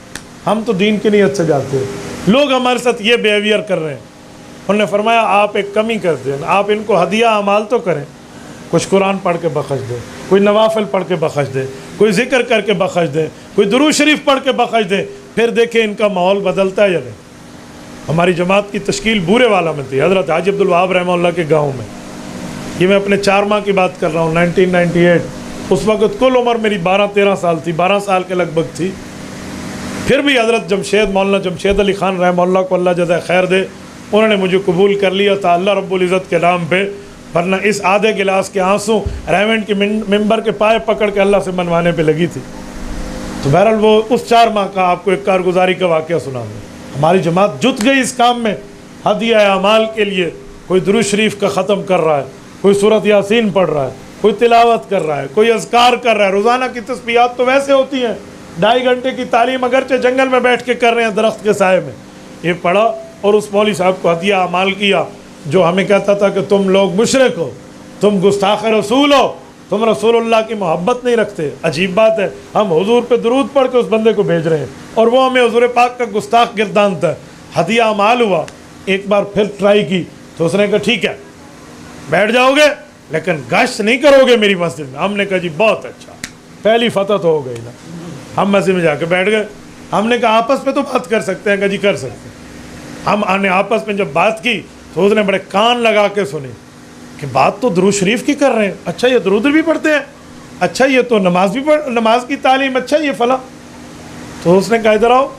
हम तो दीन की नीयत से जाते हैं, लोग हमारे साथ ये बिहेवियर कर रहे हैं। उन्होंने फरमाया आप एक कमी कर दें, आप इनको हदिया अमाल तो करें, कुछ कुरान पढ़ के बख्श दें, कोई नवाफिल पढ़ के बख्श दें, कोई ज़िक्र करके बख्श दें, कोई दुरूद शरीफ पढ़ के बख्श दें, फिर देखें इनका माहौल बदलता है या नहीं। हमारी जमात की तश्कील बूरे वाला में थी, हज़रत हाजी अब्दुल वहाब रहमहुल्लाह के गाँव में। ये मैं अपने 4 माह की बात कर रहा हूँ, 1998। उस वक़्त कुल उम्र मेरी 12-13 साल थी, 12 साल के लगभग थी। फिर भी हज़रत जमशेद मौलाना जमशेद अली ख़ान रहमहुल्लाह को अल्लाह जज़ा खैर दे, उन्होंने मुझे कबूल कर लिया था अल्लाह रब्बुल इज़्ज़त के नाम पे। वरना इस आधे गिलास के आंसू रेवेंट के मिंबर के पाए पकड़ के अल्लाह से मनवाने पे लगी थी। तो बहरहाल वो उस 4 माह का आपको एक कारगुजारी का वाक़या सुना दूँ। हमारी जमात जुट गई इस काम में, हदिया अमाल के लिए। कोई दुरूद शरीफ का ख़त्म कर रहा है, कोई सूरत यासीन पढ़ रहा है, कोई तिलावत कर रहा है, कोई अज़कार कर रहा है। रोज़ाना की तस्बीहात तो वैसे होती हैं, 2.5 घंटे की तालीम अगरचे जंगल में बैठ के कर रहे हैं दरख्त के साए में। ये पढ़ा और उस मौलवी साहब को हदिया अमाल किया जो हमें कहता था कि तुम लोग मुशरिक हो, तुम गुस्ताख रसूल हो, तुम रसूलुल्लाह की मोहब्बत नहीं रखते। अजीब बात है, हम हुजूर पे दुरूद पढ़ के उस बंदे को भेज रहे हैं और वो हमें हुजूर पाक का गुस्ताख गिरदानता है। हदिया अमाल हुआ, एक बार फिर ट्राई की तो उसने कहा ठीक है बैठ जाओगे लेकिन गश्त नहीं करोगे मेरी मस्जिद में। हमने कहा जी बहुत अच्छा, पहली फतह तो हो गई ना। हम मस्जिद में जाके बैठ गए। हमने कहा आपस में तो बात कर सकते हैं। कहा जी कर सकते हैं। हम आने आपस में जब बात की तो उसने बड़े कान लगा के सुने कि बात तो दुरूद शरीफ की कर रहे हैं। अच्छा ये दुरूद भी पढ़ते हैं, अच्छा ये तो नमाज भी नमाज की तालीम, अच्छा ये फला। तो उसने कहा इधर आओ,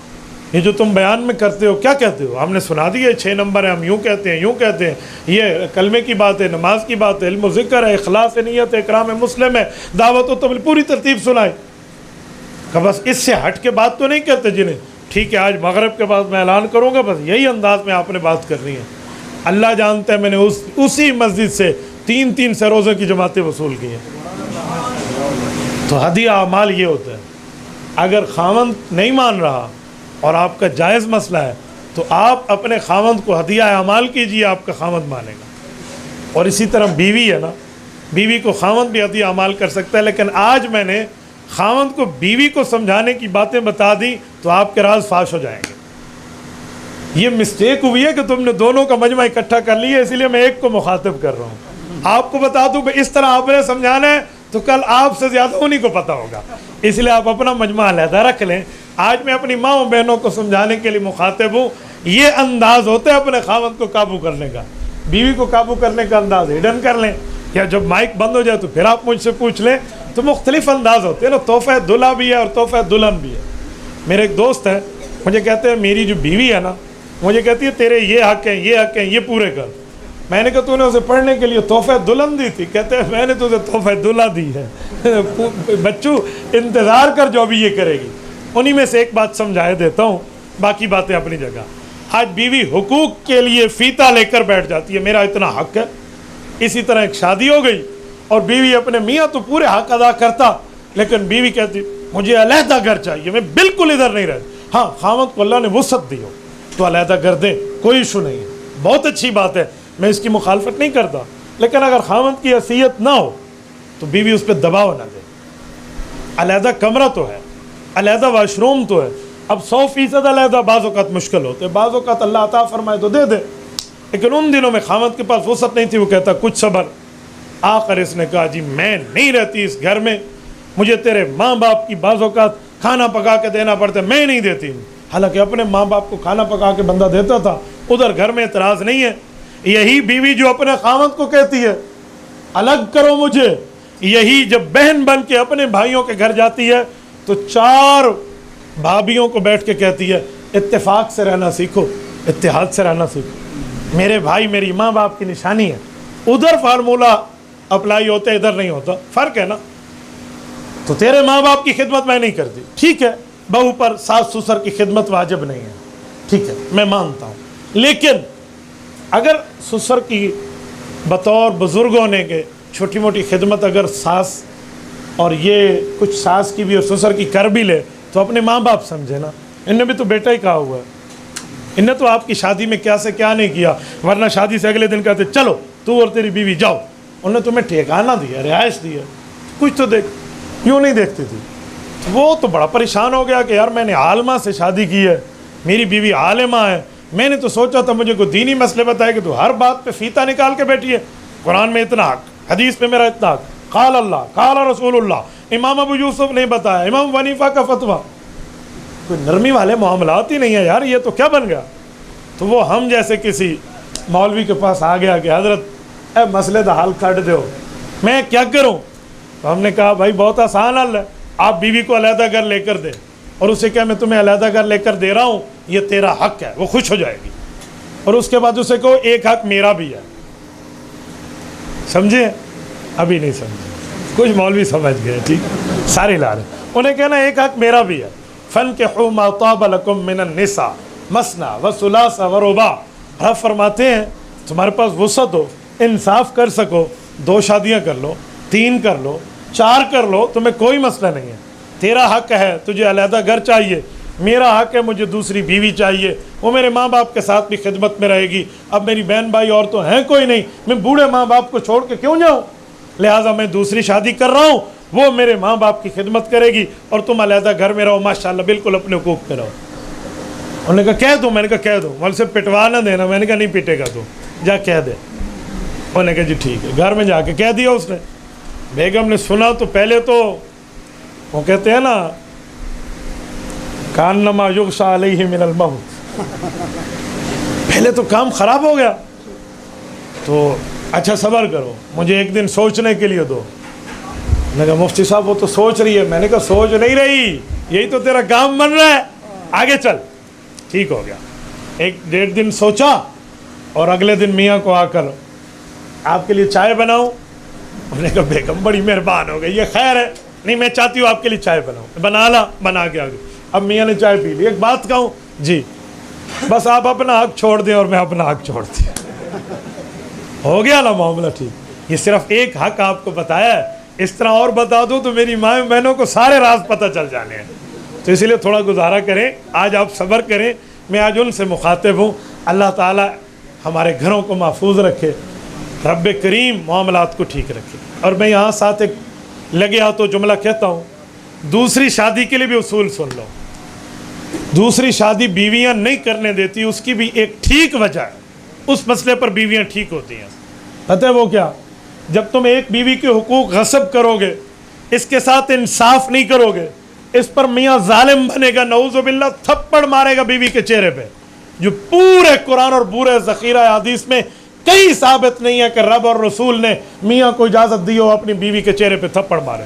ये जो तुम बयान में करते हो क्या कहते हो? हमने सुना दिया 6 नंबर है, हम यूँ कहते हैं, यूँ कहते हैं, ये कलमे की बात है, नमाज की बात है, इल्म ज़िक्र है, इखलास नियत है, इकराम मुस्लिम है, दावत तो पूरी तरतीब सुनाई। का बस इससे हट के बात तो नहीं करते जिन्हें ठीक है आज मगरिब के बाद मैं ऐलान करूँगा, बस यही अंदाज में आपने बात करनी है। अल्लाह जानता है मैंने उसी मस्जिद से 3-3 से रोज़े की जमातें वसूल की हैं। तो हदिया अमाल ये होता है, अगर खावंद नहीं मान रहा और आपका जायज़ मसला है तो आप अपने खावंद को हदिया अमाल कीजिए, आपका खावंद मानेगा। और इसी तरह बीवी है ना, बीवी को खावंद भी हदिया अमाल कर सकता है। लेकिन आज मैंने खावंद को बीवी को समझाने की बातें बता दी तो आपके राज फाश हो जाएंगे। ये मिस्टेक हुई है कि तुमने दोनों का मजमा इकट्ठा कर लिया, इसीलिए मैं एक को मुखातिब कर रहा हूँ। आपको बता दूँ इस तरह आपने समझाना है तो कल आपसे ज़्यादा उन्हीं को पता होगा। इसलिए आप अपना मजमा अलहदा रख लें। आज मैं अपनी माँ बहनों को समझाने के लिए मुखातिब हूँ। ये अंदाज़ होता है अपने खामद को काबू करने का, बीवी को काबू करने का अंदाज़ हिडन कर लें, या जब माइक बंद हो जाए तो फिर आप मुझसे पूछ लें। तो मुख्तलिफ अंदाज़ होते हैं ना, तोहफ़ा दुल्हा भी है और तोहफ़ा दुल्हन भी है। मेरे एक दोस्त है, मुझे कहते हैं मेरी जो बीवी है ना, मुझे कहती है तेरे ये हक़ हैं, ये हक़ हैं, ये पूरे कर। मैंने कहा तूने उसे पढ़ने के लिए तोहफ़ा दुल्हन दी थी? कहते हैं मैंने तुझे तोहफ़ा दुल्हा दी है। बच्चू इंतज़ार कर जो अभी ये करेगी। उन्हीं में से एक बात समझाए देता हूँ, बाकी बातें अपनी जगह। आज बीवी हुकूक के लिए फ़ीता लेकर बैठ जाती है, मेरा इतना हक़ है। इसी तरह एक शादी हो गई और बीवी अपने मियाँ तो पूरे हक़ अदा करता, लेकिन बीवी कहती मुझे अलहदा घर चाहिए, मैं बिल्कुल इधर नहीं रहती। हाँ, खामद को अल्लाह ने वुसअत दी हो तो अलहदा कर दे, कोई इशू नहीं है, बहुत अच्छी बात है, मैं इसकी मुखालफत नहीं करता। लेकिन अगर खामद की हैसियत ना हो तो बीवी उस पर दबाव ना दे। अलहदा कमरा तो है, अलहदा वाशरूम तो है। अब 100% अलहदा बाज़ औक़ात मुश्किल होते, बाज़ औक़ात अल्लाह अता फरमाए तो दे दे। लेकिन उन दिनों में खामद के पास वुसअत नहीं थी। वो कहता कुछ सब्र। आखिर इसने कहा जी मैं नहीं रहती इस घर में, मुझे तेरे माँ बाप की बाज़ औक़ात खाना पका के देना पड़ता है, मैं नहीं देती हूँ। हालांकि अपने माँ बाप को खाना पका के बंदा देता था, उधर घर में एतराज़ नहीं है। यही बीवी जो अपने खामद को कहती है अलग करो मुझे, यही जब बहन बन के अपने भाइयों के घर जाती है तो 4 भाभियों को बैठ के कहती है इत्तेफाक से रहना सीखो, इत्तेहाद से रहना सीखो। मेरे भाई मेरी माँ बाप की निशानी है। उधर फार्मूला अप्लाई होता है, इधर नहीं होता, फ़र्क है ना। तो तेरे माँ बाप की खिदमत मैं नहीं करती, ठीक है, बहू पर सास ससुर की खिदमत वाजिब नहीं है, ठीक है, मैं मानता हूँ। लेकिन अगर ससुर की बतौर बुज़ुर्ग होने के छोटी मोटी खिदमत अगर सास और ये कुछ सास की भी और ससुर की कर भी ले तो अपने माँ बाप समझे ना। इनने भी तो बेटा ही कहा हुआ है, इनने तो आपकी शादी में क्या से क्या नहीं किया, वरना शादी से अगले दिन कहते चलो तू और तेरी बीवी जाओ। उन्होंने तुम्हें ठिकाना दिया, रिहाइश दी है, कुछ तो देख। क्यों नहीं देखती थी? वो तो बड़ा परेशान हो गया कि यार मैंने आलमा से शादी की है, मेरी बीवी आलिमा है, मैंने तो सोचा था मुझे कोई दीनी मसले बताए कि तो हर बात पे फीता निकाल के बैठी है। कुरान में इतना हक, हदीस में मेरा इतना हक, काल अल्लाह काल रसूलुल्लाह, इमाम अबू यूसुफ ने बताया, इमाम वनीफा का फतवा। कोई नरमी वाले मामलात ही नहीं है यार, ये तो क्या बन गया। तो वो हम जैसे किसी मौलवी के पास आ गया कि हज़रत ए मसले का हल कर दो, मैं क्या करूं? तो हमने कहा भाई बहुत आसान हल है, आप बीवी को अलहदा घर लेकर दे और उसे क्या मैं तुम्हें अलहदा घर लेकर दे रहा हूं, ये तेरा हक है, वो खुश हो जाएगी। और उसके बाद उसे कहो एक हक मेरा भी है। समझे? अभी नहीं समझे, कुछ मौलवी समझ गए, ठीक, सारे ला रहे। उन्हें कहना एक हक मेरा भी है। फ़न के हुमा ताब लकुम मिनन निसा मसना व सुलासा व रुबा। आप फरमाते हैं तुम्हारे पास वुसअत हो, इंसाफ कर सको, 2 शादियां कर लो, 3 कर लो, 4 कर लो, तुम्हें कोई मसला नहीं है। तेरा हक है तुझे अलहदा घर चाहिए, मेरा हक है मुझे दूसरी बीवी चाहिए, वो मेरे माँ बाप के साथ भी खिदमत में रहेगी। अब मेरी बहन भाई और तो हैं कोई नहीं, मैं बूढ़े माँ बाप को छोड़ के क्यों जाऊँ, लिहाजा मैं दूसरी शादी कर रहा हूँ, वो मेरे माँ बाप की खिदमत करेगी और तुम अलहदा घर में रहो, माशाल्लाह बिल्कुल अपने हुकूक पे रहो। उन्होंने कहा कह दो, मैंने कहा कह दो, बोले से पिटवा ना देना, मैंने कहा नहीं पिटेगा तू, जा कह दे। उन्होंने कहा जी ठीक है, घर में जाके कह दिया उसने। बेगम ने सुना तो पहले तो वो कहते हैं ना कान्नमा युग़शा अलैहि मिनल मौत, पहले तो काम ख़राब हो गया। तो अच्छा सब्र करो, मुझे एक दिन सोचने के लिए दो। मैंने कहा मुफ्ती साहब वो तो सोच रही है। मैंने कहा सोच नहीं रही, यही तो तेरा काम बन रहा है, आगे चल। ठीक हो गया, 1-1.5 दिन सोचा और अगले दिन मियाँ को आकर आपके लिए चाय बनाऊं। मैंने कहा बेगम बड़ी मेहरबान हो गई, ये खैर है, नहीं मैं चाहती हूँ आपके लिए चाय बनाऊं। बना ला, बना के आ गई। अब मियाँ ने चाय पी ली। एक बात कहूँ जी, बस आप अपना हक छोड़ दें और मैं अपना हक छोड़ दी, हो गया ना मामला ठीक। ये सिर्फ एक हक आपको बताया है, इस तरह और बता दूँ तो मेरी माँ बहनों को सारे राज पता चल जाने हैं। तो इसलिए थोड़ा गुजारा करें, आज आप सब्र करें। मैं आज उनसे मुखातिब हूँ, अल्लाह ताला हमारे घरों को महफूज रखे, रब्बे करीम मामलात को ठीक रखे। और मैं यहाँ साथ एक लगे हाथों जुमला कहता हूँ, दूसरी शादी के लिए भी उसूल सुन लो। दूसरी शादी बीवियाँ नहीं करने देती, उसकी भी एक ठीक वजह है, उस मसले पर बीवियाँ ठीक होती हैं। पता है वो क्या? जब तुम एक बीवी के हुकूक गस्ब करोगे इसके साथ इंसाफ नहीं करोगे, इस पर मियाँ जालिम बनेगा, नऊज़ुबिल्लाह, थप्पड़ मारेगा बीवी के चेहरे पे, जो पूरे कुरान और पूरे ज़ख़ीरा हदीस में कहीं साबित नहीं है कि रब और रसूल ने मियाँ को इजाज़त दी हो अपनी बीवी के चेहरे पे थप्पड़ मारे।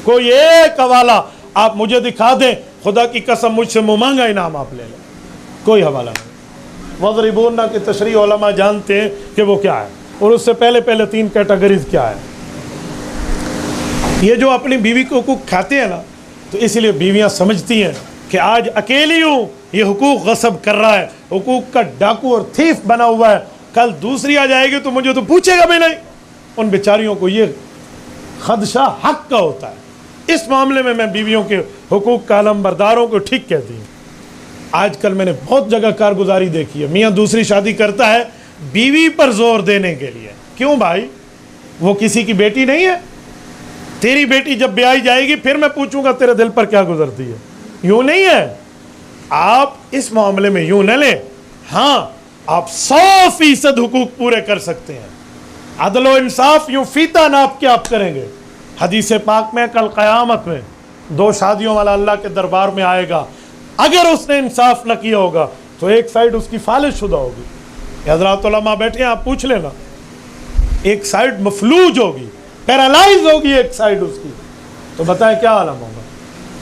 कोई एक हवाला आप मुझे दिखा दें, खुदा की कसम मुझसे मुँह मांगा इनाम आप ले लें, कोई हवाला नहीं। वज़रिबूना की तशरीह उलमा जानते हैं कि वो क्या है, और उससे पहले पहले 3 कैटेगरीज क्या है। ये जो अपनी बीवी को हुकूक खाते हैं ना, तो इसलिए बीवियाँ समझती हैं कि आज अकेली हूँ, ये हुकूक गसब कर रहा है, हुकूक का डाकू और थीफ बना हुआ है, कल दूसरी आ जाएगी तो मुझे तो पूछेगा भी नहीं। उन बेचारियों को ये खदशा हक का होता है। इस मामले में मैं बीवियों के हुकूक का अलमबरदारों को ठीक कहती हूँ। आजकल मैंने बहुत जगह कारगुजारी देखी है, मियाँ दूसरी शादी करता है बीवी पर जोर देने के लिए। क्यों भाई, वो किसी की बेटी नहीं है? तेरी बेटी जब ब्याही जाएगी फिर मैं पूछूंगा तेरे दिल पर क्या गुजरती है। यूं नहीं है, आप इस मामले में यूं न लें। हाँ, आप 100% हुकूक पूरे कर सकते हैं। अदल इंसाफ यूं फीता नाप के आप करेंगे। हदीस पाक में कल क़यामत में 2 शादियों वाला अल्लाह के दरबार में आएगा, अगर उसने इंसाफ न किया होगा तो एक साइड उसकी फालिश शुदा होगी। हज़रात उलमा बैठे हैं, आप पूछ लेना, एक साइड मफलूज होगी, पैरालाइज होगी एक साइड उसकी, तो बताएं क्या आलम होगा।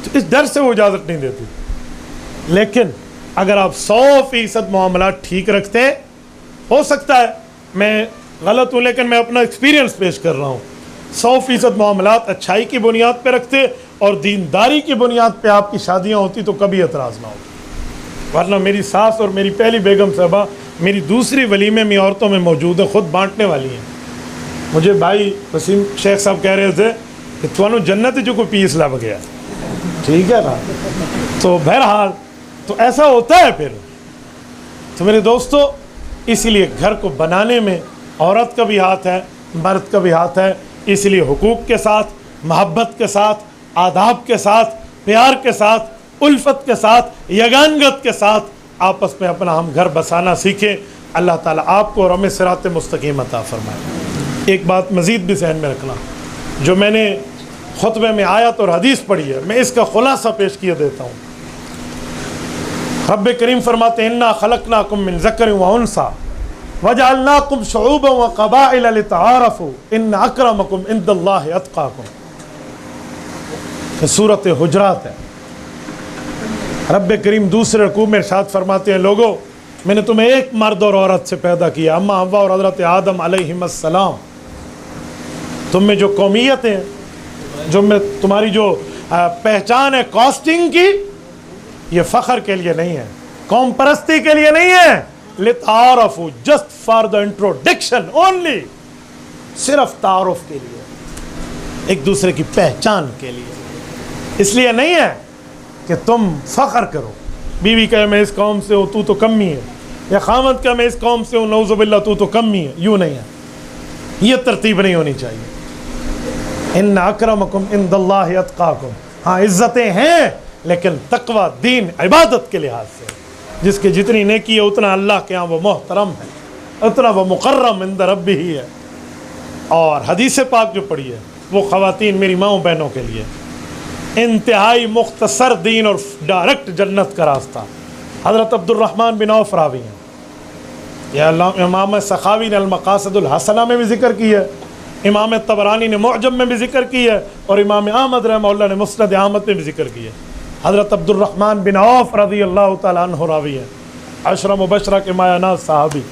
तो इस डर से वो इजाज़त नहीं देती। लेकिन अगर आप 100% मामला ठीक रखते, हो सकता है मैं गलत हूँ लेकिन मैं अपना एक्सपीरियंस पेश कर रहा हूँ, 100% मामला अच्छाई की बुनियाद पे रखते और दीनदारी की बुनियाद पे आपकी शादियाँ होती तो कभी एतराज़ ना होता। वरना मेरी सास और मेरी पहली बेगम साहबा मेरी दूसरी वलीमे में औरतों में मौजूद है, ख़ुद बांटने वाली हैं। मुझे भाई वसीम शेख साहब कह रहे थे कि तुहानू जन्नत जो को पीस लग गया, ठीक है ना। तो बहरहाल तो ऐसा होता है फिर। तो मेरे दोस्तों, इसीलिए घर को बनाने में औरत का भी हाथ है, मर्द का भी हाथ है। इसलिए हुकूक के साथ, मोहब्बत के साथ, आदाब के साथ, प्यार के साथ, उल्फत के साथ, यगानगत के साथ आपस में अपना हम घर बसाना सीखें। अल्लाह ताला आपको और हमें सिरात मुस्तकीम अता फरमाए। एक बात मज़ीद भी ज़हन में रखना, जो मैंने खुतबे में आयत और हदीस पढ़ी है, मैं इसका खुलासा पेश किए देता हूँ। रब्ब करीम फरमाते हैं, इन्ना खलक़नाकुम मिन ज़करिन व उन्सा वजअलनाकुम शुऊबन व क़बाइल लितआरफ़ू इन्न अक्रमकुम इंदल्लाहि अत्क़ाकुम। सूरत हुजरात है। रब्ब करीम दूसरे रकूअ में इरशाद फरमाते हैं, लोगो मैंने तुम्हें एक मर्द और औरत से पैदा किया, अम्मा हव्वा और हज़रत आदम अलैहिस्सलाम। तुम में जो कौमियत है, जो में तुम्हारी जो पहचान है कास्टिंग की, ये फ़ख्र के लिए नहीं है, कौम परस्ती के लिए नहीं है, लितारफ़ू, just for the introduction only, सिर्फ तारुफ के लिए, एक दूसरे की पहचान के लिए। इसलिए नहीं है कि तुम फ़ख्र करो, बीवी कहे मैं इस कौम से हूँ तू तो कमी है, या खामद कहे मैं इस कौम से हूँ नऊज़ुबिल्लाह तू तो कमी है। यूँ नहीं है, ये तरतीब नहीं होनी चाहिए। इन्ना अक्रमकुम इंदल्लाहि अत्क़ाकुम। हाँ, इज़्ज़तें हैं लेकिन तक़वा दीन इबादत के लिहाज से, जिसके जितनी नेकी है उतना अल्लाह के यहाँ वो मोहतरम है, उतना वो मुकर्रम इंद रब्बी ही है। और हदीस पाक जो पढ़ी है वो ख़वातीन मेरी माओ बहनों के लिए इंतहाई मुख्तसर दीन और डायरेक्ट जन्नत का रास्ता। हज़रत अब्दुर्रहमान बिन औफ़ रावी हैं, यह इमाम सखावी ने अल-मक़ासिदुल हसना में भी ज़िक्र की है, इमाम तबरानी ने मुअजम में भी ज़िक्र की है, और इमाम अहमद रहमहुल्लाह ने मुस्नद अहमद में भी ज़िक्र की है। हज़रत अब्दुर्रहमान बिन औफ़ रज़ियल्लाहु तआला अन्हु रावी है, अशरा मुबशरा के मायानाज़ सहाबी।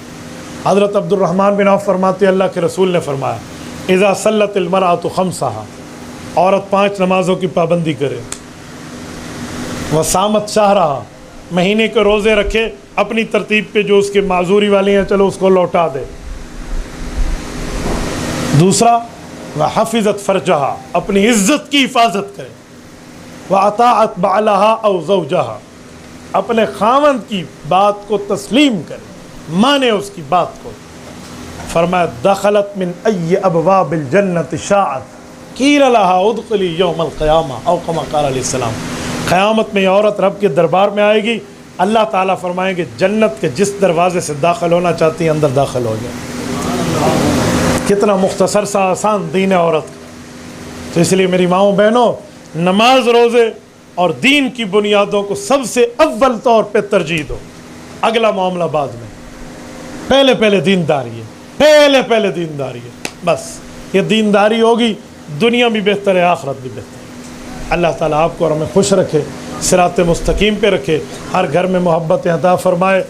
हज़रत अब्दुर्रहमान बिन औफ़ फरमाते अल्लाह के रसूल ने फरमाया, इज़ा सल्लतिल मरअतु ख़म्सहा, औरत 5 नमाज़ों की पाबंदी करे, व सामत शहरहा, महीने के रोज़े रखे अपनी तरतीब पे, जो उसके माजूरी वाले हैं चलो उसको लौटा दे। दूसरा, व हफ़िज़त फ़रजहा, अपनी इज़्ज़त की हिफाजत करे, व अताअत बालहा औ ज़ौजहा, अपने खावंद की बात को तस्लीम करे, माने उसकी बात को। फरमाया दखलत मिन अय्य अबवाबिल जन्नत शाअत कील लहा उदखली यौमल क़यामा औ कमा क़ाल अलैहिस्सलाम। क़यामत में औरत रब के दरबार में आएगी, अल्लाह ताला फरमाएंगे जन्नत के जिस दरवाज़े से दाखिल होना चाहती है अंदर दाखिल हो जाए। कितना मुख्तसर सा आसान दीन है औरत का। तो इसलिए मेरी माओ बहनों, नमाज, रोज़े और दीन की बुनियादों को सबसे अव्वल तौर पे तरजीह दो, अगला मामला बाद में। पहले पहले दीनदारी है, पहले दीनदारी है। बस ये दीनदारी होगी, दुनिया भी बेहतर है, आखिरत भी बेहतर है। अल्लाह ताला आपको और हमें खुश रखे, सिरात मुस्तकीम पे रखे, हर घर में मोहब्बत अता फरमाए।